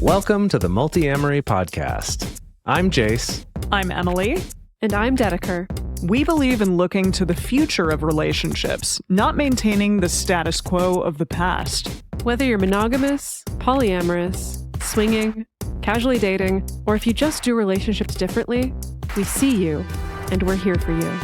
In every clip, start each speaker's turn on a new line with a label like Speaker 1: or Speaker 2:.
Speaker 1: Welcome to the Multiamory podcast. I'm Jace.
Speaker 2: I'm Emily.
Speaker 3: And I'm Dedeker.
Speaker 2: We believe in looking to the future of relationships, not maintaining the status quo of the past.
Speaker 3: Whether you're monogamous, polyamorous, swinging, casually dating, or if you just do relationships differently, we see you, and we're here for you.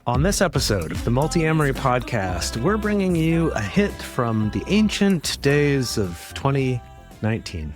Speaker 1: On this episode of the Multiamory podcast, we're bringing you a hit from the ancient days of 2019.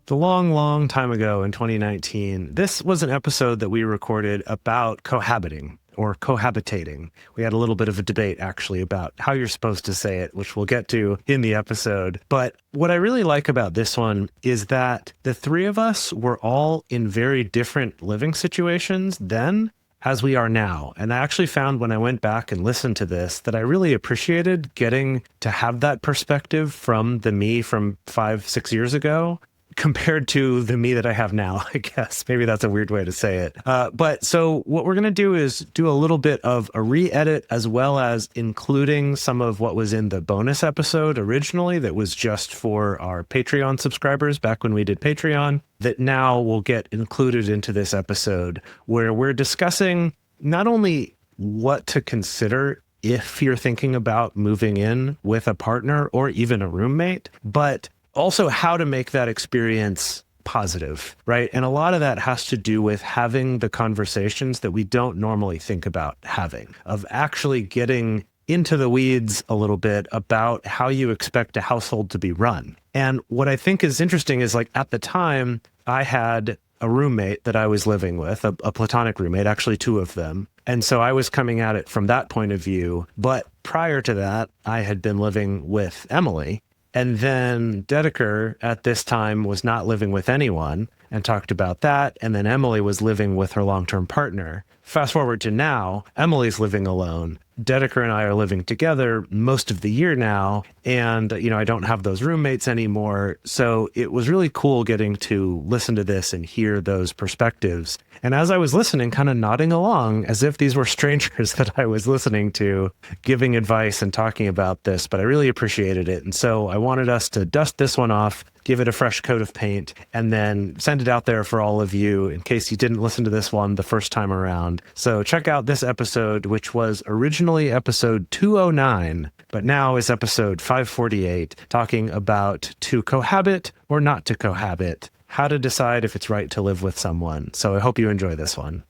Speaker 1: The long, long time ago in 2019, this was an episode that we recorded about cohabiting or cohabitating. We had a little bit of a debate actually about how you're supposed to say it, which we'll get to in the episode. But what I really like about this one is that the three of us were all in very different living situations then as we are now. And I actually found when I went back and listened to this that I really appreciated getting to have that perspective from the me from 5-6 years ago compared to the me that I have now, I guess. Maybe that's a weird way to say it. But so what we're going to do is do a little bit of a re-edit as well as including some of what was in the bonus episode originally that was just for our Patreon subscribers back when we did Patreon, that now will get included into this episode where we're discussing not only what to consider if you're thinking about moving in with a partner or even a roommate, but also how to make that experience positive, right? And a lot of that has to do with having the conversations that we don't normally think about having, of actually getting into the weeds a little bit about how you expect a household to be run. And what I think is interesting is, like, at the time, I had a roommate that I was living with, a platonic roommate, actually two of them. And so I was coming at it from that point of view. But prior to that, I had been living with Emily. And then Dedeker at this time was not living with anyone and talked about that. And then Emily was living with her long-term partner. Fast forward to now, Emily's living alone. Dedeker and I are living together most of the year now. And, I don't have those roommates anymore. So it was really cool getting to listen to this and hear those perspectives. And as I was listening, kind of nodding along as if these were strangers that I was listening to, giving advice and talking about this, but I really appreciated it. And so I wanted us to dust this one off, give it a fresh coat of paint, and then send it out there for all of you in case you didn't listen to this one the first time around. So check out this episode, which was originally episode 209, but now is episode 548, talking about to cohabit or not to cohabit, how to decide if it's right to live with someone. So I hope you enjoy this one.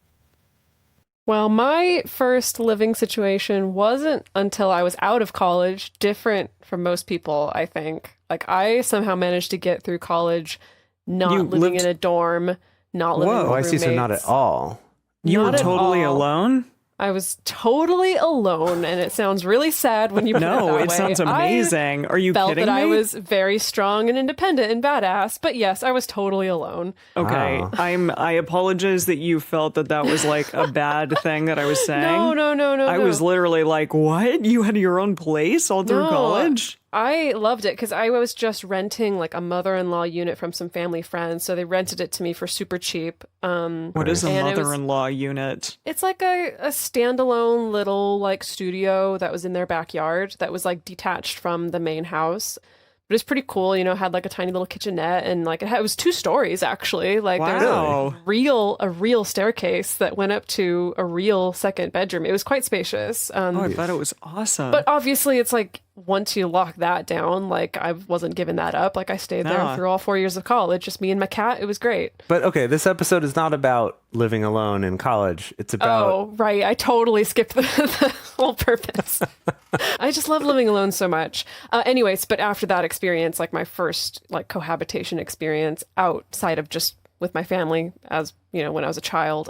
Speaker 3: Well, my first living situation wasn't until I was out of college, different from most people, I think. Like, I somehow managed to get through college not living in a dorm, not living with roommates.
Speaker 4: I see, so not at all.
Speaker 2: You were totally alone?
Speaker 3: I was totally alone, and it sounds really sad when you put it that way.
Speaker 2: No, it sounds amazing. Are you kidding me?
Speaker 3: I felt that I was very strong and independent and badass, but yes, I was totally alone.
Speaker 2: Okay,
Speaker 4: Wow.
Speaker 2: I apologize that you felt that was like a bad thing that I was saying.
Speaker 3: No.
Speaker 2: I was literally like, what? You had your own place all through college?
Speaker 3: I loved it because I was just renting like a mother-in-law unit from some family friends. So they rented it to me for super cheap.
Speaker 2: What is a mother-in-law unit?
Speaker 3: It's like a standalone little like studio that was in their backyard that was like detached from the main house. But it's pretty cool, had like a tiny little kitchenette and like it was 2 stories actually. Like
Speaker 2: wow.
Speaker 3: There's a real staircase that went up to a real second bedroom. It was quite spacious.
Speaker 2: I bet it was awesome.
Speaker 3: But obviously it's like once you lock that down, like I wasn't giving that up. Like I stayed there through all 4 years of college, just me and my cat. It was great.
Speaker 4: But okay, this episode is not about living alone in college. It's about...
Speaker 3: Oh, right. I totally skipped the whole purpose. I just love living alone so much. Anyways, but after that experience, like my first like cohabitation experience outside of just with my family as, when I was a child,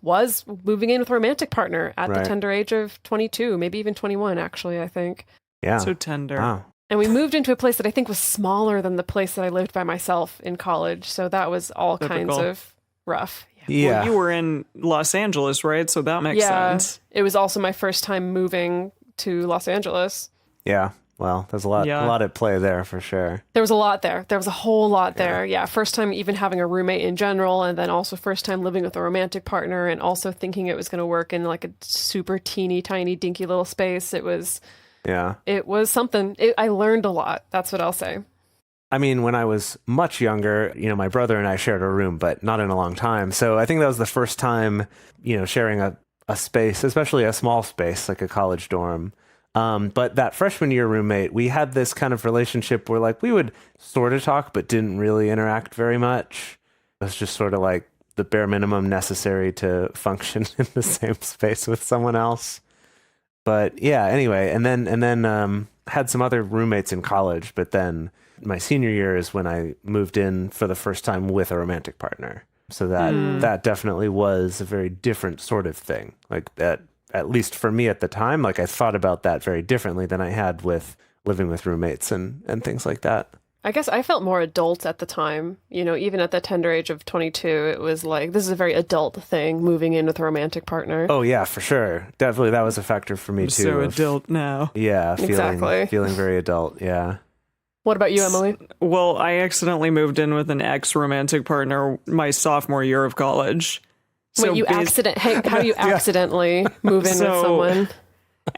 Speaker 3: was moving in with a romantic partner at the tender age of 22, maybe even 21, actually, I think.
Speaker 4: Yeah.
Speaker 2: So tender.
Speaker 4: Wow.
Speaker 3: And we moved into a place that I think was smaller than the place that I lived by myself in college. So that was all kinds of rough.
Speaker 4: Yeah.
Speaker 2: Well, you were in Los Angeles, right? So that makes sense.
Speaker 3: It was also my first time moving to Los Angeles.
Speaker 4: Yeah. Well, there's a lot at play there for sure.
Speaker 3: There was a lot there. There was a whole lot there. Yeah. First time even having a roommate in general, and then also first time living with a romantic partner, and also thinking it was going to work in like a super teeny tiny dinky little space. It was something. I learned a lot. That's what I'll say.
Speaker 4: I mean, when I was much younger, my brother and I shared a room, but not in a long time. So I think that was the first time, sharing a space, especially a small space like a college dorm. But that freshman year roommate, we had this kind of relationship where like we would sort of talk, but didn't really interact very much. It was just sort of like the bare minimum necessary to function in the same space with someone else. But yeah, anyway, and then had some other roommates in college, but then my senior year is when I moved in for the first time with a romantic partner. So that definitely was a very different sort of thing. Like that, at least for me at the time, like I thought about that very differently than I had with living with roommates and things like that.
Speaker 3: I guess I felt more adult at the time. Even at the tender age of 22, it was like, this is a very adult thing, moving in with a romantic partner.
Speaker 4: Oh, yeah, for sure. Definitely that was a factor for me, too.
Speaker 2: So adult now.
Speaker 4: Yeah,
Speaker 3: Exactly.
Speaker 4: feeling very adult, yeah.
Speaker 3: What about you, Emily?
Speaker 2: Well, I accidentally moved in with an ex-romantic partner my sophomore year of college.
Speaker 3: Wait, how do you accidentally move in with someone?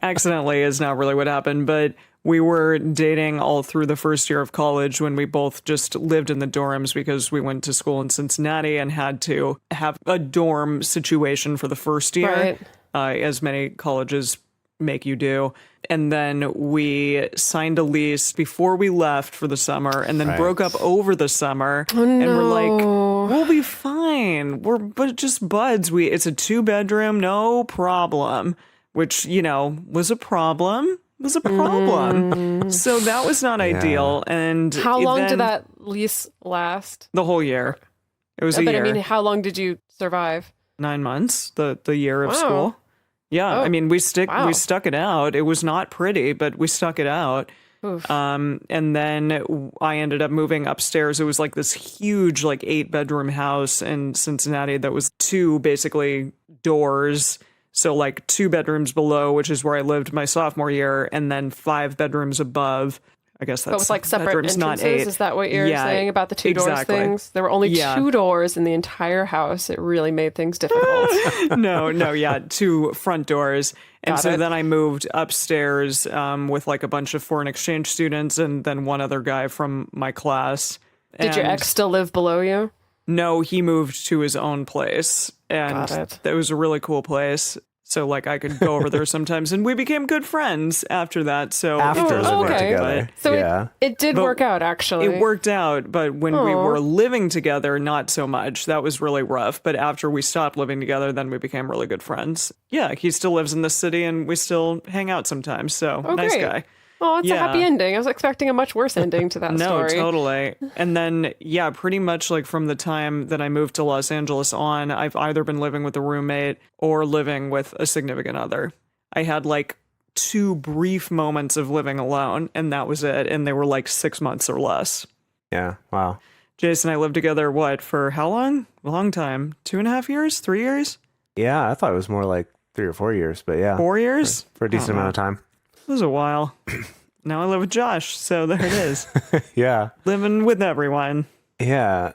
Speaker 2: Accidentally is not really what happened, but we were dating all through the first year of college when we both just lived in the dorms because we went to school in Cincinnati and had to have a dorm situation for the first year, as many colleges make you do. And then we signed a lease before we left for the summer and then broke up over the summer.
Speaker 3: Oh, no.
Speaker 2: And we're like, we'll be fine. We're just buds. It's a 2-bedroom, no problem, which, was a problem. So that was not ideal. And
Speaker 3: how long did that lease last?
Speaker 2: The whole year. It was a year.
Speaker 3: But I mean, how long did you survive?
Speaker 2: 9 months, the year of school. Yeah, I mean, we stuck it out. It was not pretty, but we stuck it out. And then I ended up moving upstairs. It was like this huge, like 8-bedroom house in Cincinnati that was 2 basically doors. So like 2 bedrooms below, which is where I lived my sophomore year, and then 5 bedrooms above. I guess that's
Speaker 3: but with like separate
Speaker 2: bedrooms,
Speaker 3: entrances.
Speaker 2: not 8.
Speaker 3: Is that what you're saying about the 2 doors things? There were only 2 doors in the entire house. It really made things difficult.
Speaker 2: No, 2 front doors. And then I moved upstairs with like a bunch of foreign exchange students and then one other guy from my class.
Speaker 3: Did your ex still live below you?
Speaker 2: No, he moved to his own place. And that was a really cool place. So, like, I could go over there sometimes, and we became good friends after that. So
Speaker 4: after we were together.
Speaker 3: So it did work out, actually.
Speaker 2: It worked out, but when we were living together, not so much. That was really rough. But after we stopped living together, then we became really good friends. Yeah, he still lives in the city, and we still hang out sometimes. So, nice guy.
Speaker 3: Oh, it's a happy ending. I was expecting a much worse ending to that story.
Speaker 2: No, totally. And then, pretty much like from the time that I moved to Los Angeles on, I've either been living with a roommate or living with a significant other. I had like 2 brief moments of living alone, and that was it. And they were like 6 months or less.
Speaker 4: Yeah, wow.
Speaker 2: Jason and I lived together, for how long? A long time. 2.5 years? 3 years?
Speaker 4: Yeah, I thought it was more like 3 or 4 years, but yeah.
Speaker 2: 4 years?
Speaker 4: For a decent amount of time.
Speaker 2: It was a while. Now I live with Josh, so there it is.
Speaker 4: Yeah.
Speaker 2: Living with everyone.
Speaker 4: Yeah.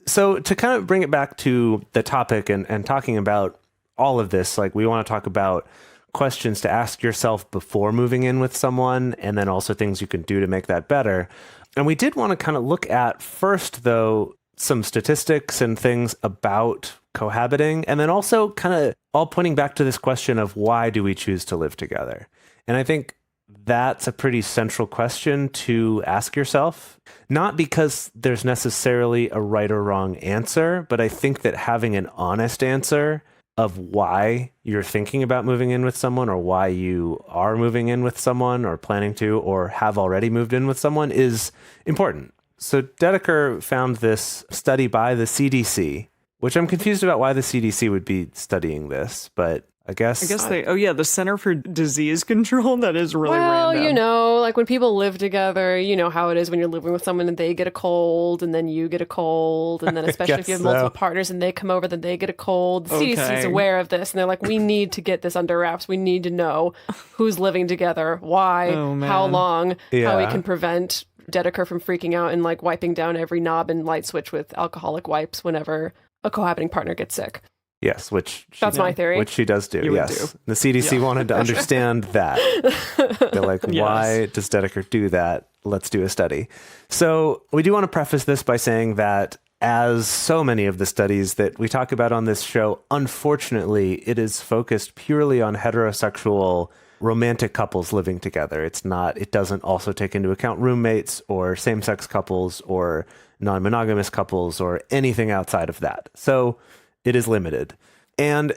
Speaker 4: So to kind of bring it back to the topic and talking about all of this, like we want to talk about questions to ask yourself before moving in with someone, and then also things you can do to make that better. And we did want to kind of look at first, though, some statistics and things about cohabiting, and then also kind of all pointing back to this question of why do we choose to live together? And I think that's a pretty central question to ask yourself, not because there's necessarily a right or wrong answer, but I think that having an honest answer of why you're thinking about moving in with someone, or why you are moving in with someone or planning to, or have already moved in with someone is important. So Dedeker found this study by the CDC, which I'm confused about why the CDC would be studying this, but I guess
Speaker 2: the Center for Disease Control. That is really
Speaker 3: well,
Speaker 2: random.
Speaker 3: you know, like when people live together, you know how it is when you're living with someone and they get a cold and then you get a cold. And then especially if you have multiple partners and they come over, then they get a cold. The CDC is aware of this. And they're like, we need to get this under wraps. We need to know who's living together, why, how long, how we can prevent Dedeker from freaking out and like wiping down every knob and light switch with alcoholic wipes whenever a cohabiting partner gets sick.
Speaker 4: Yes,
Speaker 3: that's my theory.
Speaker 4: Which she does do. Yes, the CDC wanted to understand that. They're like, why does Dedeker do that? Let's do a study. So we do want to preface this by saying that, as so many of the studies that we talk about on this show, unfortunately, it is focused purely on heterosexual romantic couples living together. It doesn't also take into account roommates or same-sex couples or non-monogamous couples or anything outside of that. So it is limited. And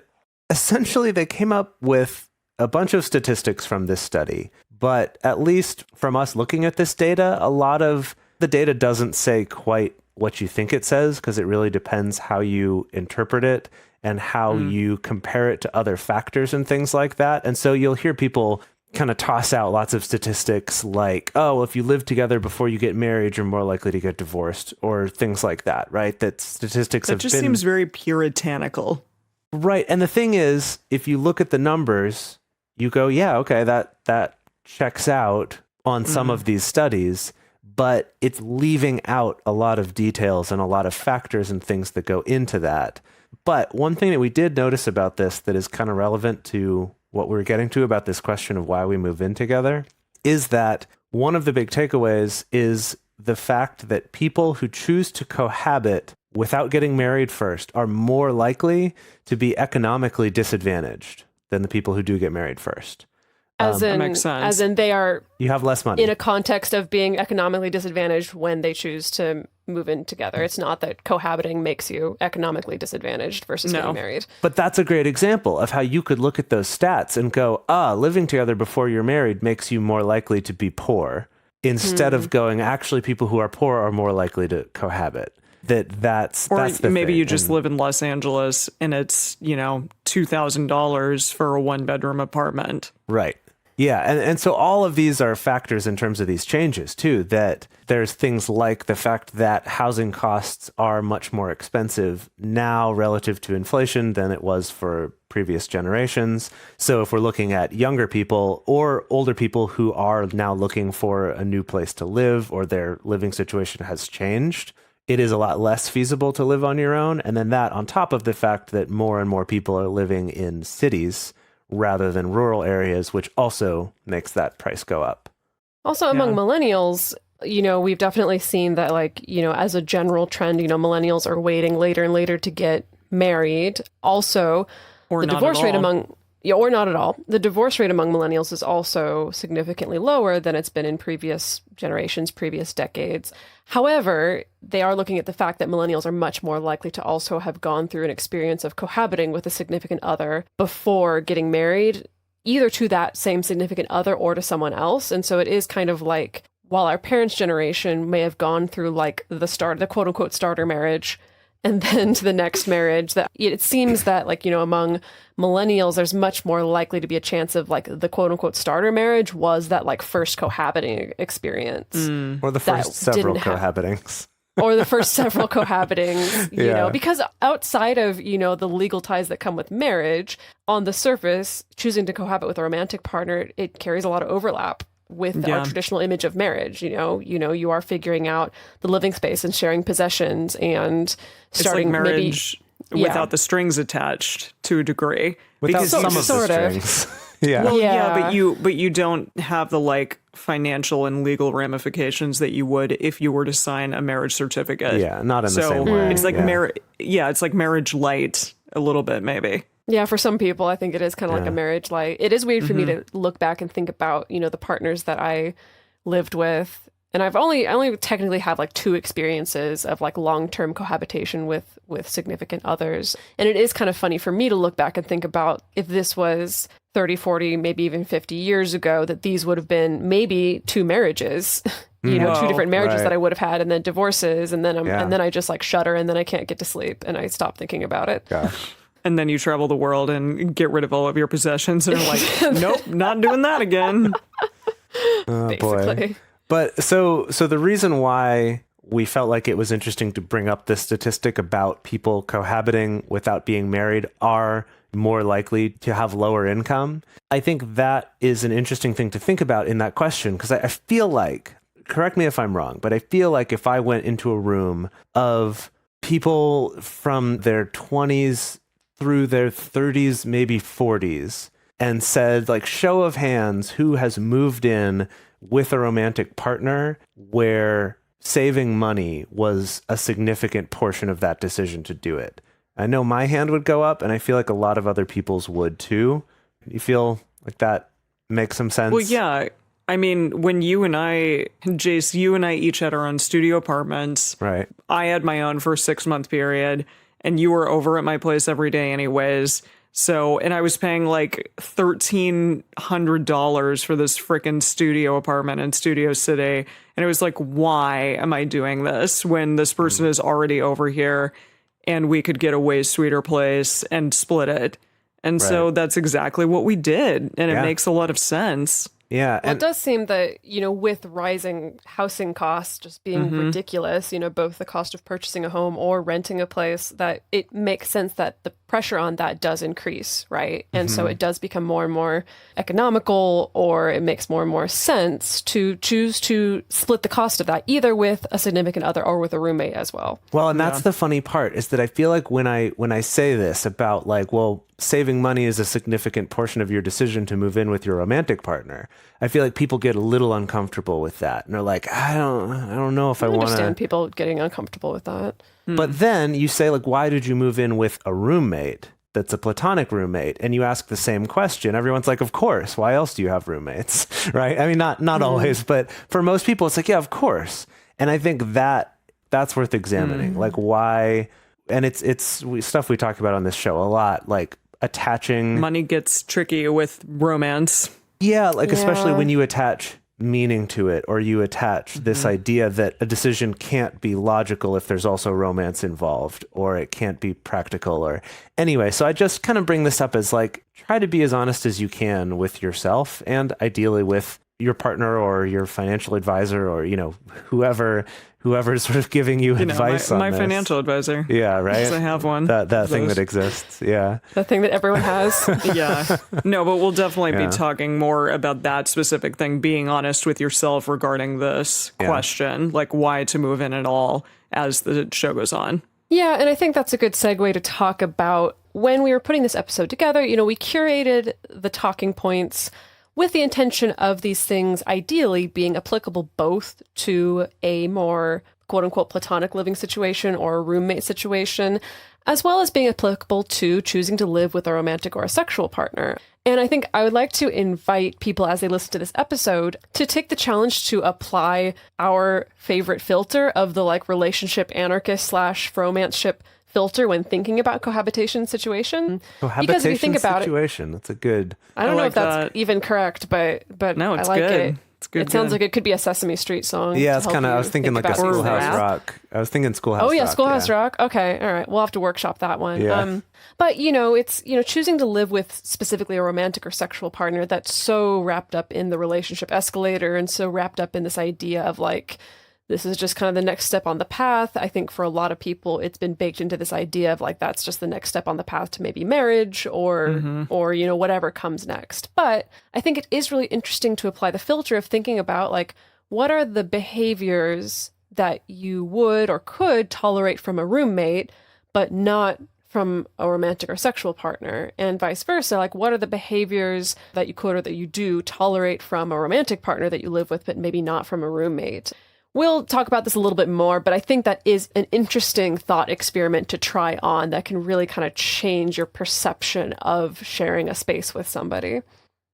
Speaker 4: essentially they came up with a bunch of statistics from this study, but at least from us looking at this data, a lot of the data doesn't say quite what you think it says, because it really depends how you interpret it and how you compare it to other factors and things like that. And so you'll hear people kind of toss out lots of statistics like, oh, if you live together before you get married, you're more likely to get divorced, or things like that, right? That statistics
Speaker 2: that just seems very puritanical.
Speaker 4: Right. And the thing is, if you look at the numbers, you go, yeah, okay, that checks out on some of these studies, but it's leaving out a lot of details and a lot of factors and things that go into that. But one thing that we did notice about this that is kind of relevant to what we're getting to about this question of why we move in together is that one of the big takeaways is the fact that people who choose to cohabit without getting married first are more likely to be economically disadvantaged than the people who do get married first.
Speaker 2: That makes sense.
Speaker 3: As in they are
Speaker 4: you have less money
Speaker 3: in a context of being economically disadvantaged when they choose to move in together. It's not that cohabiting makes you economically disadvantaged versus getting married.
Speaker 4: But that's a great example of how you could look at those stats and go, living together before you're married makes you more likely to be poor, instead of going, actually, people who are poor are more likely to cohabit. That's the
Speaker 2: maybe
Speaker 4: thing.
Speaker 2: you just live in Los Angeles and it's, $2,000 for a 1-bedroom apartment.
Speaker 4: Right. Yeah. And so all of these are factors in terms of these changes too, that there's things like the fact that housing costs are much more expensive now relative to inflation than it was for previous generations. So if we're looking at younger people or older people who are now looking for a new place to live, or their living situation has changed, it is a lot less feasible to live on your own. And then that on top of the fact that more and more people are living in cities rather than rural areas, which also makes that price go up.
Speaker 3: Also among millennials, we've definitely seen that, as a general trend, millennials are waiting later and later to get married. Also,
Speaker 2: or
Speaker 3: the
Speaker 2: not
Speaker 3: divorce
Speaker 2: at
Speaker 3: rate
Speaker 2: all.
Speaker 3: or not at all. The divorce rate among millennials is also significantly lower than it's been in previous generations, previous decades. However, they are looking at the fact that millennials are much more likely to also have gone through an experience of cohabiting with a significant other before getting married, either to that same significant other or to someone else. And so it is kind of like, while our parents' generation may have gone through the quote unquote starter marriage, and then to the next marriage, that it seems that among millennials, there's much more likely to be a chance of the quote unquote starter marriage was that first cohabiting experience.
Speaker 4: Or the first several cohabitings.
Speaker 3: Or the first several cohabitings, because outside of, the legal ties that come with marriage, on the surface, choosing to cohabit with a romantic partner, it carries a lot of overlap with our traditional image of marriage. You are figuring out the living space and sharing possessions and starting
Speaker 2: it's like marriage without the strings attached to a degree.
Speaker 4: Without some of the strings. Yeah.
Speaker 2: Well, but you don't have the financial and legal ramifications that you would if you were to sign a marriage certificate.
Speaker 4: Yeah, not in the same way.
Speaker 2: It's like it's like marriage light a little bit, maybe.
Speaker 3: Yeah, for some people, I think it is kind of like a marriage light. It is weird for me to look back and think about, the partners that I lived with. And I only technically have 2 experiences of long-term cohabitation with significant others. And it is kind of funny for me to look back and think about if this was 30, 40, maybe even 50 years ago, that these would have been maybe 2 marriages, 2 different marriages that I would have had, and then divorces. And then I just shudder, and then I can't get to sleep and I stop thinking about it.
Speaker 4: Gosh.
Speaker 2: And then you travel the world and get rid of all of your possessions and are like, nope, not doing that again.
Speaker 4: Oh, boy. But so the reason why we felt like it was interesting to bring up this statistic about people cohabiting without being married are more likely to have lower income, I think that is an interesting thing to think about in that question, because I feel like, correct me if I'm wrong, but I feel like if I went into a room of people from their 20s through their 30s, maybe 40s, and said, like, show of hands, who has moved in with a romantic partner where saving money was a significant portion of that decision to do it. I know my hand would go up, and I feel like a lot of other people's would too. You feel like that makes some sense?
Speaker 2: Well, yeah. I mean, when you and I, Jace, you and I each had our own studio apartments.
Speaker 4: Right.
Speaker 2: I had my own for a 6-month period, and you were over at my place every day anyways. So, and I was paying like $1,300 for this frickin' studio apartment in Studio City. And it was like, why am I doing this when this person is already over here and we could get a way sweeter place and split it? And so that's exactly what we did. And it makes a lot of sense.
Speaker 3: Yeah. Well, it does seem that, with rising housing costs just being ridiculous, both the cost of purchasing a home or renting a place, that it makes sense that the pressure on that does increase, right? And so it does become more and more economical, or it makes more and more sense to choose to split the cost of that, either with a significant other or with a roommate as well.
Speaker 4: Well, and that's the funny part, is that I feel like when I say this about, like, well, saving money is a significant portion of your decision to move in with your romantic partner, I feel like people get a little uncomfortable with that, and they're like, I don't know if I want to
Speaker 3: understand people getting uncomfortable with that.
Speaker 4: But then you say, like, why did you move in with a roommate that's a platonic roommate? And you ask the same question. Everyone's like, of course. Why else do you have roommates? Right? I mean, not always, but for most people, it's like, yeah, of course. And I think that's worth examining. Like, why? And it's stuff we talk about on this show a lot, like attaching.
Speaker 2: Money gets tricky with romance.
Speaker 4: Yeah, like especially when you attach meaning to it, or you attach this idea that a decision can't be logical if there's also romance involved, or it can't be practical, or anyway. So I just kind of bring this up as, like, try to be as honest as you can with yourself, and ideally with your partner or your financial advisor, or whoever's sort of giving you advice on
Speaker 2: my
Speaker 4: this.
Speaker 2: financial advisor.
Speaker 4: Yeah, right.
Speaker 2: Because I have one.
Speaker 4: That thing that exists. Yeah.
Speaker 3: The thing that everyone has.
Speaker 2: Yeah. No, but we'll definitely be talking more about that specific thing, being honest with yourself regarding this question, like why to move in at all, as the show goes on.
Speaker 3: Yeah, and I think that's a good segue to talk about when we were putting this episode together. We curated the talking points with the intention of these things ideally being applicable both to a more quote-unquote platonic living situation or a roommate situation, as well as being applicable to choosing to live with a romantic or a sexual partner. And I think I would like to invite people, as they listen to this episode, to take the challenge to apply our favorite filter of the, like, relationship anarchist / romance ship filter when thinking about cohabitation situation.
Speaker 4: Cohabitation if you think about situation. That's a good.
Speaker 3: I don't know if that's even correct, but
Speaker 2: no, it's
Speaker 3: I like
Speaker 2: good.
Speaker 3: it.
Speaker 2: It's good.
Speaker 3: It sounds like it could be a Sesame Street song.
Speaker 4: Yeah, it's kind of. I was thinking like a Schoolhouse Rock. I was thinking Schoolhouse Rock.
Speaker 3: Oh yeah, Schoolhouse Rock. Okay, all right. We'll have to workshop that one.
Speaker 4: Yeah.
Speaker 3: But it's choosing to live with specifically a romantic or sexual partner that's so wrapped up in the relationship escalator and so wrapped up in this idea of, like, this is just kind of the next step on the path. I think for a lot of people, it's been baked into this idea of, like, that's just the next step on the path to maybe marriage or whatever comes next. But I think it is really interesting to apply the filter of thinking about, like, what are the behaviors that you would or could tolerate from a roommate, but not from a romantic or sexual partner, and vice versa. Like, what are the behaviors that you could or that you do tolerate from a romantic partner that you live with, but maybe not from a roommate? We'll talk about this a little bit more, but I think that is an interesting thought experiment to try on that can really kind of change your perception of sharing a space with somebody.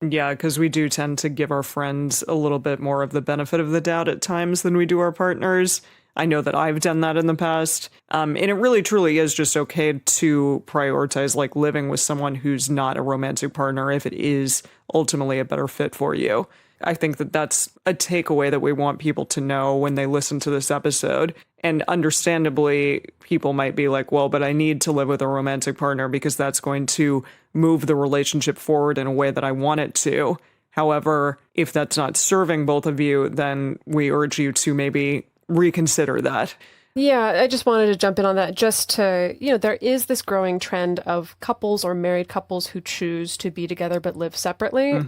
Speaker 2: Yeah, because we do tend to give our friends a little bit more of the benefit of the doubt at times than we do our partners. I know that I've done that in the past. And it really truly is just okay to prioritize, like, living with someone who's not a romantic partner if it is ultimately a better fit for you. I think that that's a takeaway that we want people to know when they listen to this episode. And understandably, people might be like, well, but I need to live with a romantic partner because that's going to move the relationship forward in a way that I want it to. However, if that's not serving both of you, then we urge you to maybe reconsider that.
Speaker 3: Yeah, I just wanted to jump in on that just to, there is this growing trend of couples or married couples who choose to be together but live separately.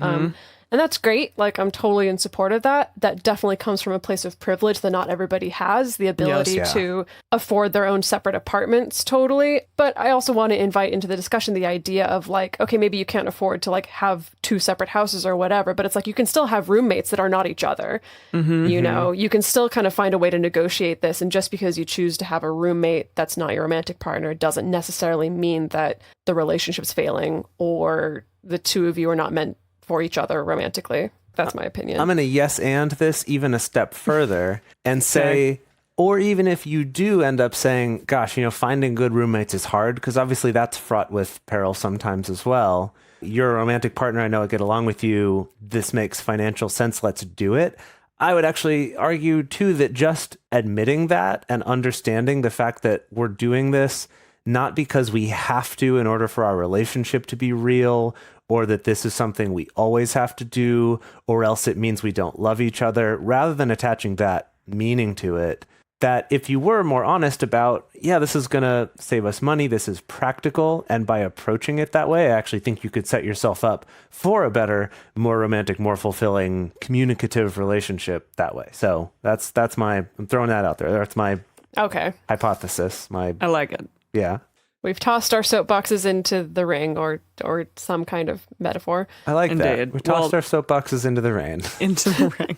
Speaker 3: And that's great. Like, I'm totally in support of that. That definitely comes from a place of privilege that not everybody has, the ability to afford their own separate apartments, totally. But I also want to invite into the discussion the idea of like, okay, maybe you can't afford to like have two separate houses or whatever, but it's like you can still have roommates that are not each other. You can still kind of find a way to negotiate this. And just because you choose to have a roommate that's not your romantic partner doesn't necessarily mean that the relationship's failing or the two of you are not meant for each other romantically. That's my opinion.
Speaker 4: I'm going to yes and this even a step further and say, or even if you do end up saying, gosh, finding good roommates is hard, because obviously that's fraught with peril sometimes as well. You're a romantic partner. I know I get along with you. This makes financial sense. Let's do it. I would actually argue too that just admitting that and understanding the fact that we're doing this not because we have to in order for our relationship to be real, or that this is something we always have to do, or else it means we don't love each other, rather than attaching that meaning to it, that if you were more honest about, this is going to save us money, this is practical, and by approaching it that way, I actually think you could set yourself up for a better, more romantic, more fulfilling, communicative relationship that way. So that's I'm throwing that out there. That's my hypothesis. I
Speaker 2: like it.
Speaker 4: Yeah.
Speaker 3: We've tossed our soapboxes into the ring or some kind of metaphor.
Speaker 4: I like
Speaker 2: Indeed.
Speaker 4: that. We tossed our soapboxes into the rain.
Speaker 2: Into the ring.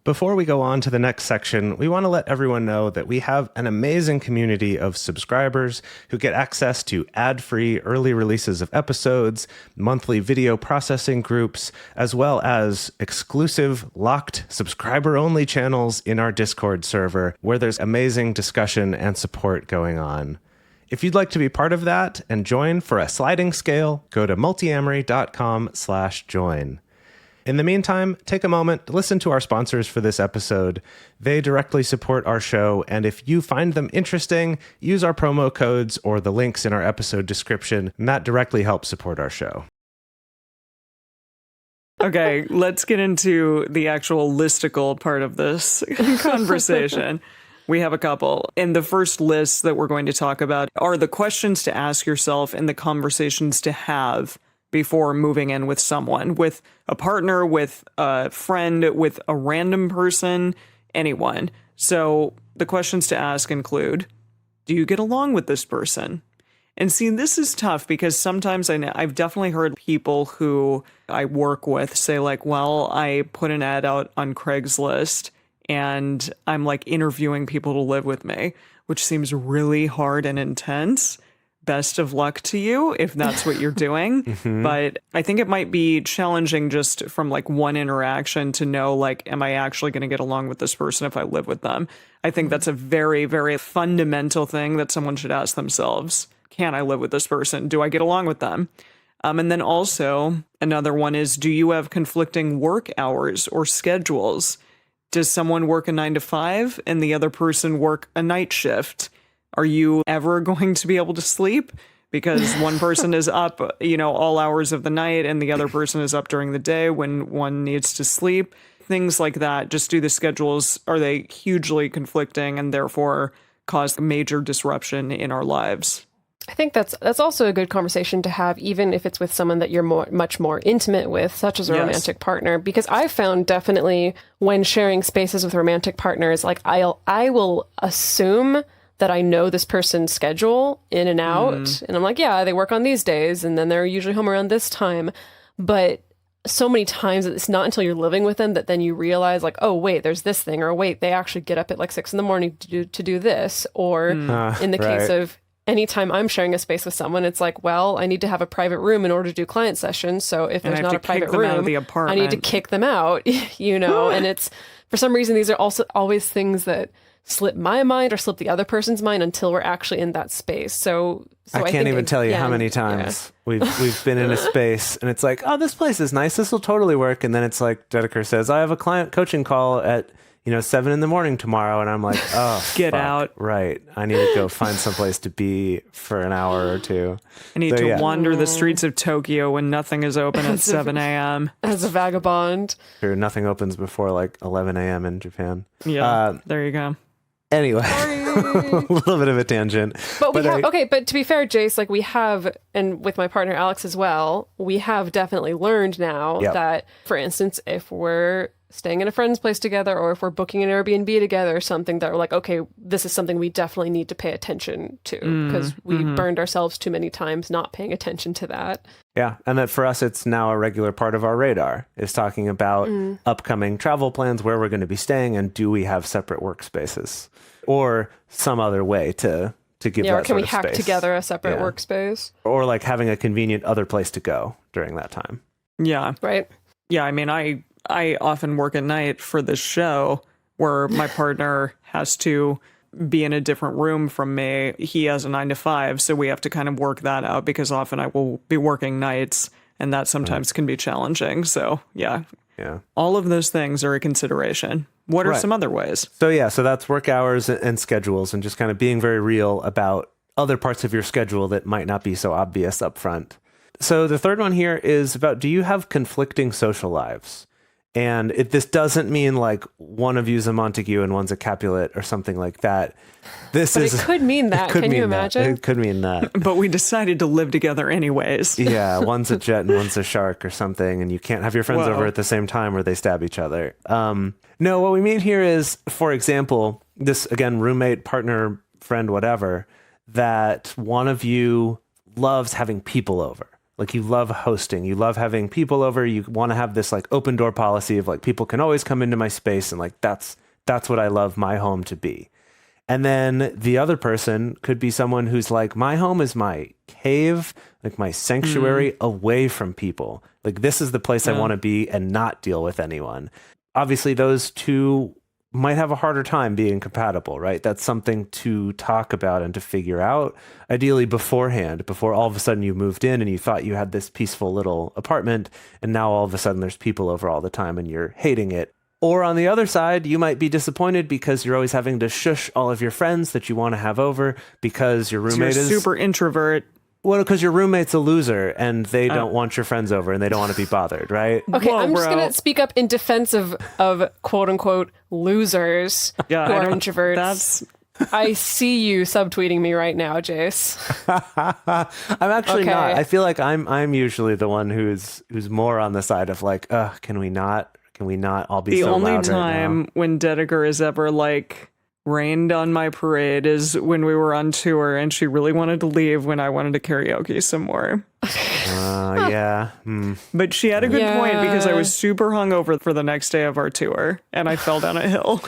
Speaker 1: Before we go on to the next section, we want to let everyone know that we have an amazing community of subscribers who get access to ad-free early releases of episodes, monthly video processing groups, as well as exclusive locked subscriber-only channels in our Discord server where there's amazing discussion and support going on. If you'd like to be part of that and join for a sliding scale, go to multiamory.com/join. In the meantime, take a moment to listen to our sponsors for this episode. They directly support our show, and if you find them interesting, use our promo codes or the links in our episode description, and that directly helps support our show.
Speaker 2: Okay, let's get into the actual listicle part of this conversation. We have a couple. And the first list that we're going to talk about are the questions to ask yourself and the conversations to have before moving in with someone, with a partner, with a friend, with a random person, anyone. So the questions to ask include, do you get along with this person? And see, this is tough because sometimes I've definitely heard people who I work with say like, well, I put an ad out on Craigslist and I'm like interviewing people to live with me, which seems really hard and intense. Best of luck to you if that's what you're doing. But I think it might be challenging just from like one interaction to know, like, am I actually going to get along with this person if I live with them? I think that's a very, very fundamental thing that someone should ask themselves. Can I live with this person? Do I get along with them? And then also another one is, do you have conflicting work hours or schedules? Does someone work a 9 to 5 and the other person work a night shift? Are you ever going to be able to sleep? Because one person is up, all hours of the night and the other person is up during the day when one needs to sleep. Things like that. Just do the schedules. Are they hugely conflicting and therefore cause major disruption in our lives?
Speaker 3: I think that's also a good conversation to have, even if it's with someone that you're much more intimate with, such as a romantic partner. Because I found definitely when sharing spaces with romantic partners, like I will assume that I know this person's schedule in and out. And I'm like, yeah, they work on these days and then they're usually home around this time. But so many times it's not until you're living with them that then you realize like, oh, wait, there's this thing, or wait, they actually get up at like 6 a.m. to do this. Or in the case of anytime I'm sharing a space with someone, it's like, well, I need to have a private room in order to do client sessions. So if there's not a private room, I need to kick them out, and it's, for some reason, these are also always things that slip my mind or slip the other person's mind until we're actually in that space. So
Speaker 4: I can't even tell you how many times we've been in a space and it's like, oh, this place is nice. This will totally work. And then it's like Dedeker says, I have a client coaching call at 7 a.m. tomorrow. And I'm like, oh,
Speaker 2: Get
Speaker 4: fuck,
Speaker 2: out.
Speaker 4: Right. I need to go find someplace to be for an hour or two.
Speaker 2: I need to wander the streets of Tokyo when nothing is open at 7 a.m.
Speaker 3: As a vagabond.
Speaker 4: Sure, nothing opens before like 11 a.m. in Japan.
Speaker 2: Yeah, there you go.
Speaker 4: Anyway, a little bit of a tangent.
Speaker 3: But but to be fair, Jace, like we have, and with my partner Alex as well, we have definitely learned now that, for instance, if we're staying in a friend's place together or if we're booking an Airbnb together or something, that we're like, okay, this is something we definitely need to pay attention to because we burned ourselves too many times not paying attention to that.
Speaker 4: Yeah, and that for us, it's now a regular part of our radar, is talking about upcoming travel plans, where we're going to be staying, and do we have separate workspaces or some other way to give that
Speaker 3: or can we
Speaker 4: sort of
Speaker 3: hack
Speaker 4: space.
Speaker 3: together a separate workspace?
Speaker 4: Or like having a convenient other place to go during that time.
Speaker 2: Yeah.
Speaker 3: Right.
Speaker 2: Yeah, I mean, I often work at night for this show where my partner has to be in a different room from me. He has a 9 to 5, so we have to kind of work that out because often I will be working nights and that sometimes can be challenging. So yeah, all of those things are a consideration. What are some other ways?
Speaker 4: So that's work hours and schedules and just kind of being very real about other parts of your schedule that might not be so obvious up front. So the third one here is about, do you have conflicting social lives? And this doesn't mean like one of you's a Montague and one's a Capulet or something like that.
Speaker 3: It could mean that. Can you imagine?
Speaker 4: It could mean that.
Speaker 2: But we decided to live together anyways.
Speaker 4: Yeah, one's a jet and one's a shark or something, and you can't have your friends over at the same time or they stab each other. No, what we mean here is, for example, this, again, roommate, partner, friend, whatever, that one of you loves having people over. Like you love hosting, you love having people over, you want to have this like open door policy of like people can always come into my space and like that's what I love my home to be. And then the other person could be someone who's like, my home is my cave, like my sanctuary away from people. Like this is the place I want to be and not deal with anyone. Obviously those two might have a harder time being compatible, right? That's something to talk about and to figure out, ideally beforehand, before all of a sudden you moved in and you thought you had this peaceful little apartment, and now all of a sudden there's people over all the time and you're hating it. Or on the other side, you might be disappointed because you're always having to shush all of your friends that you want to have over because your roommate is
Speaker 2: super introvert.
Speaker 4: Well, because your roommate's a loser and they don't want your friends over and they don't want to be bothered, right?
Speaker 3: Okay, I'm just going to speak up in defense of quote unquote losers who are introverts. I see you subtweeting me right now, Jace.
Speaker 4: I'm actually not. I feel like I'm usually the one who's more on the side of like, can we not all be so loud right now?
Speaker 2: The only time when Dedeker is ever like rained on my parade is when we were on tour and she really wanted to leave when I wanted to karaoke some more. But she had a good point because I was super hungover for the next day of our tour and I fell down a hill.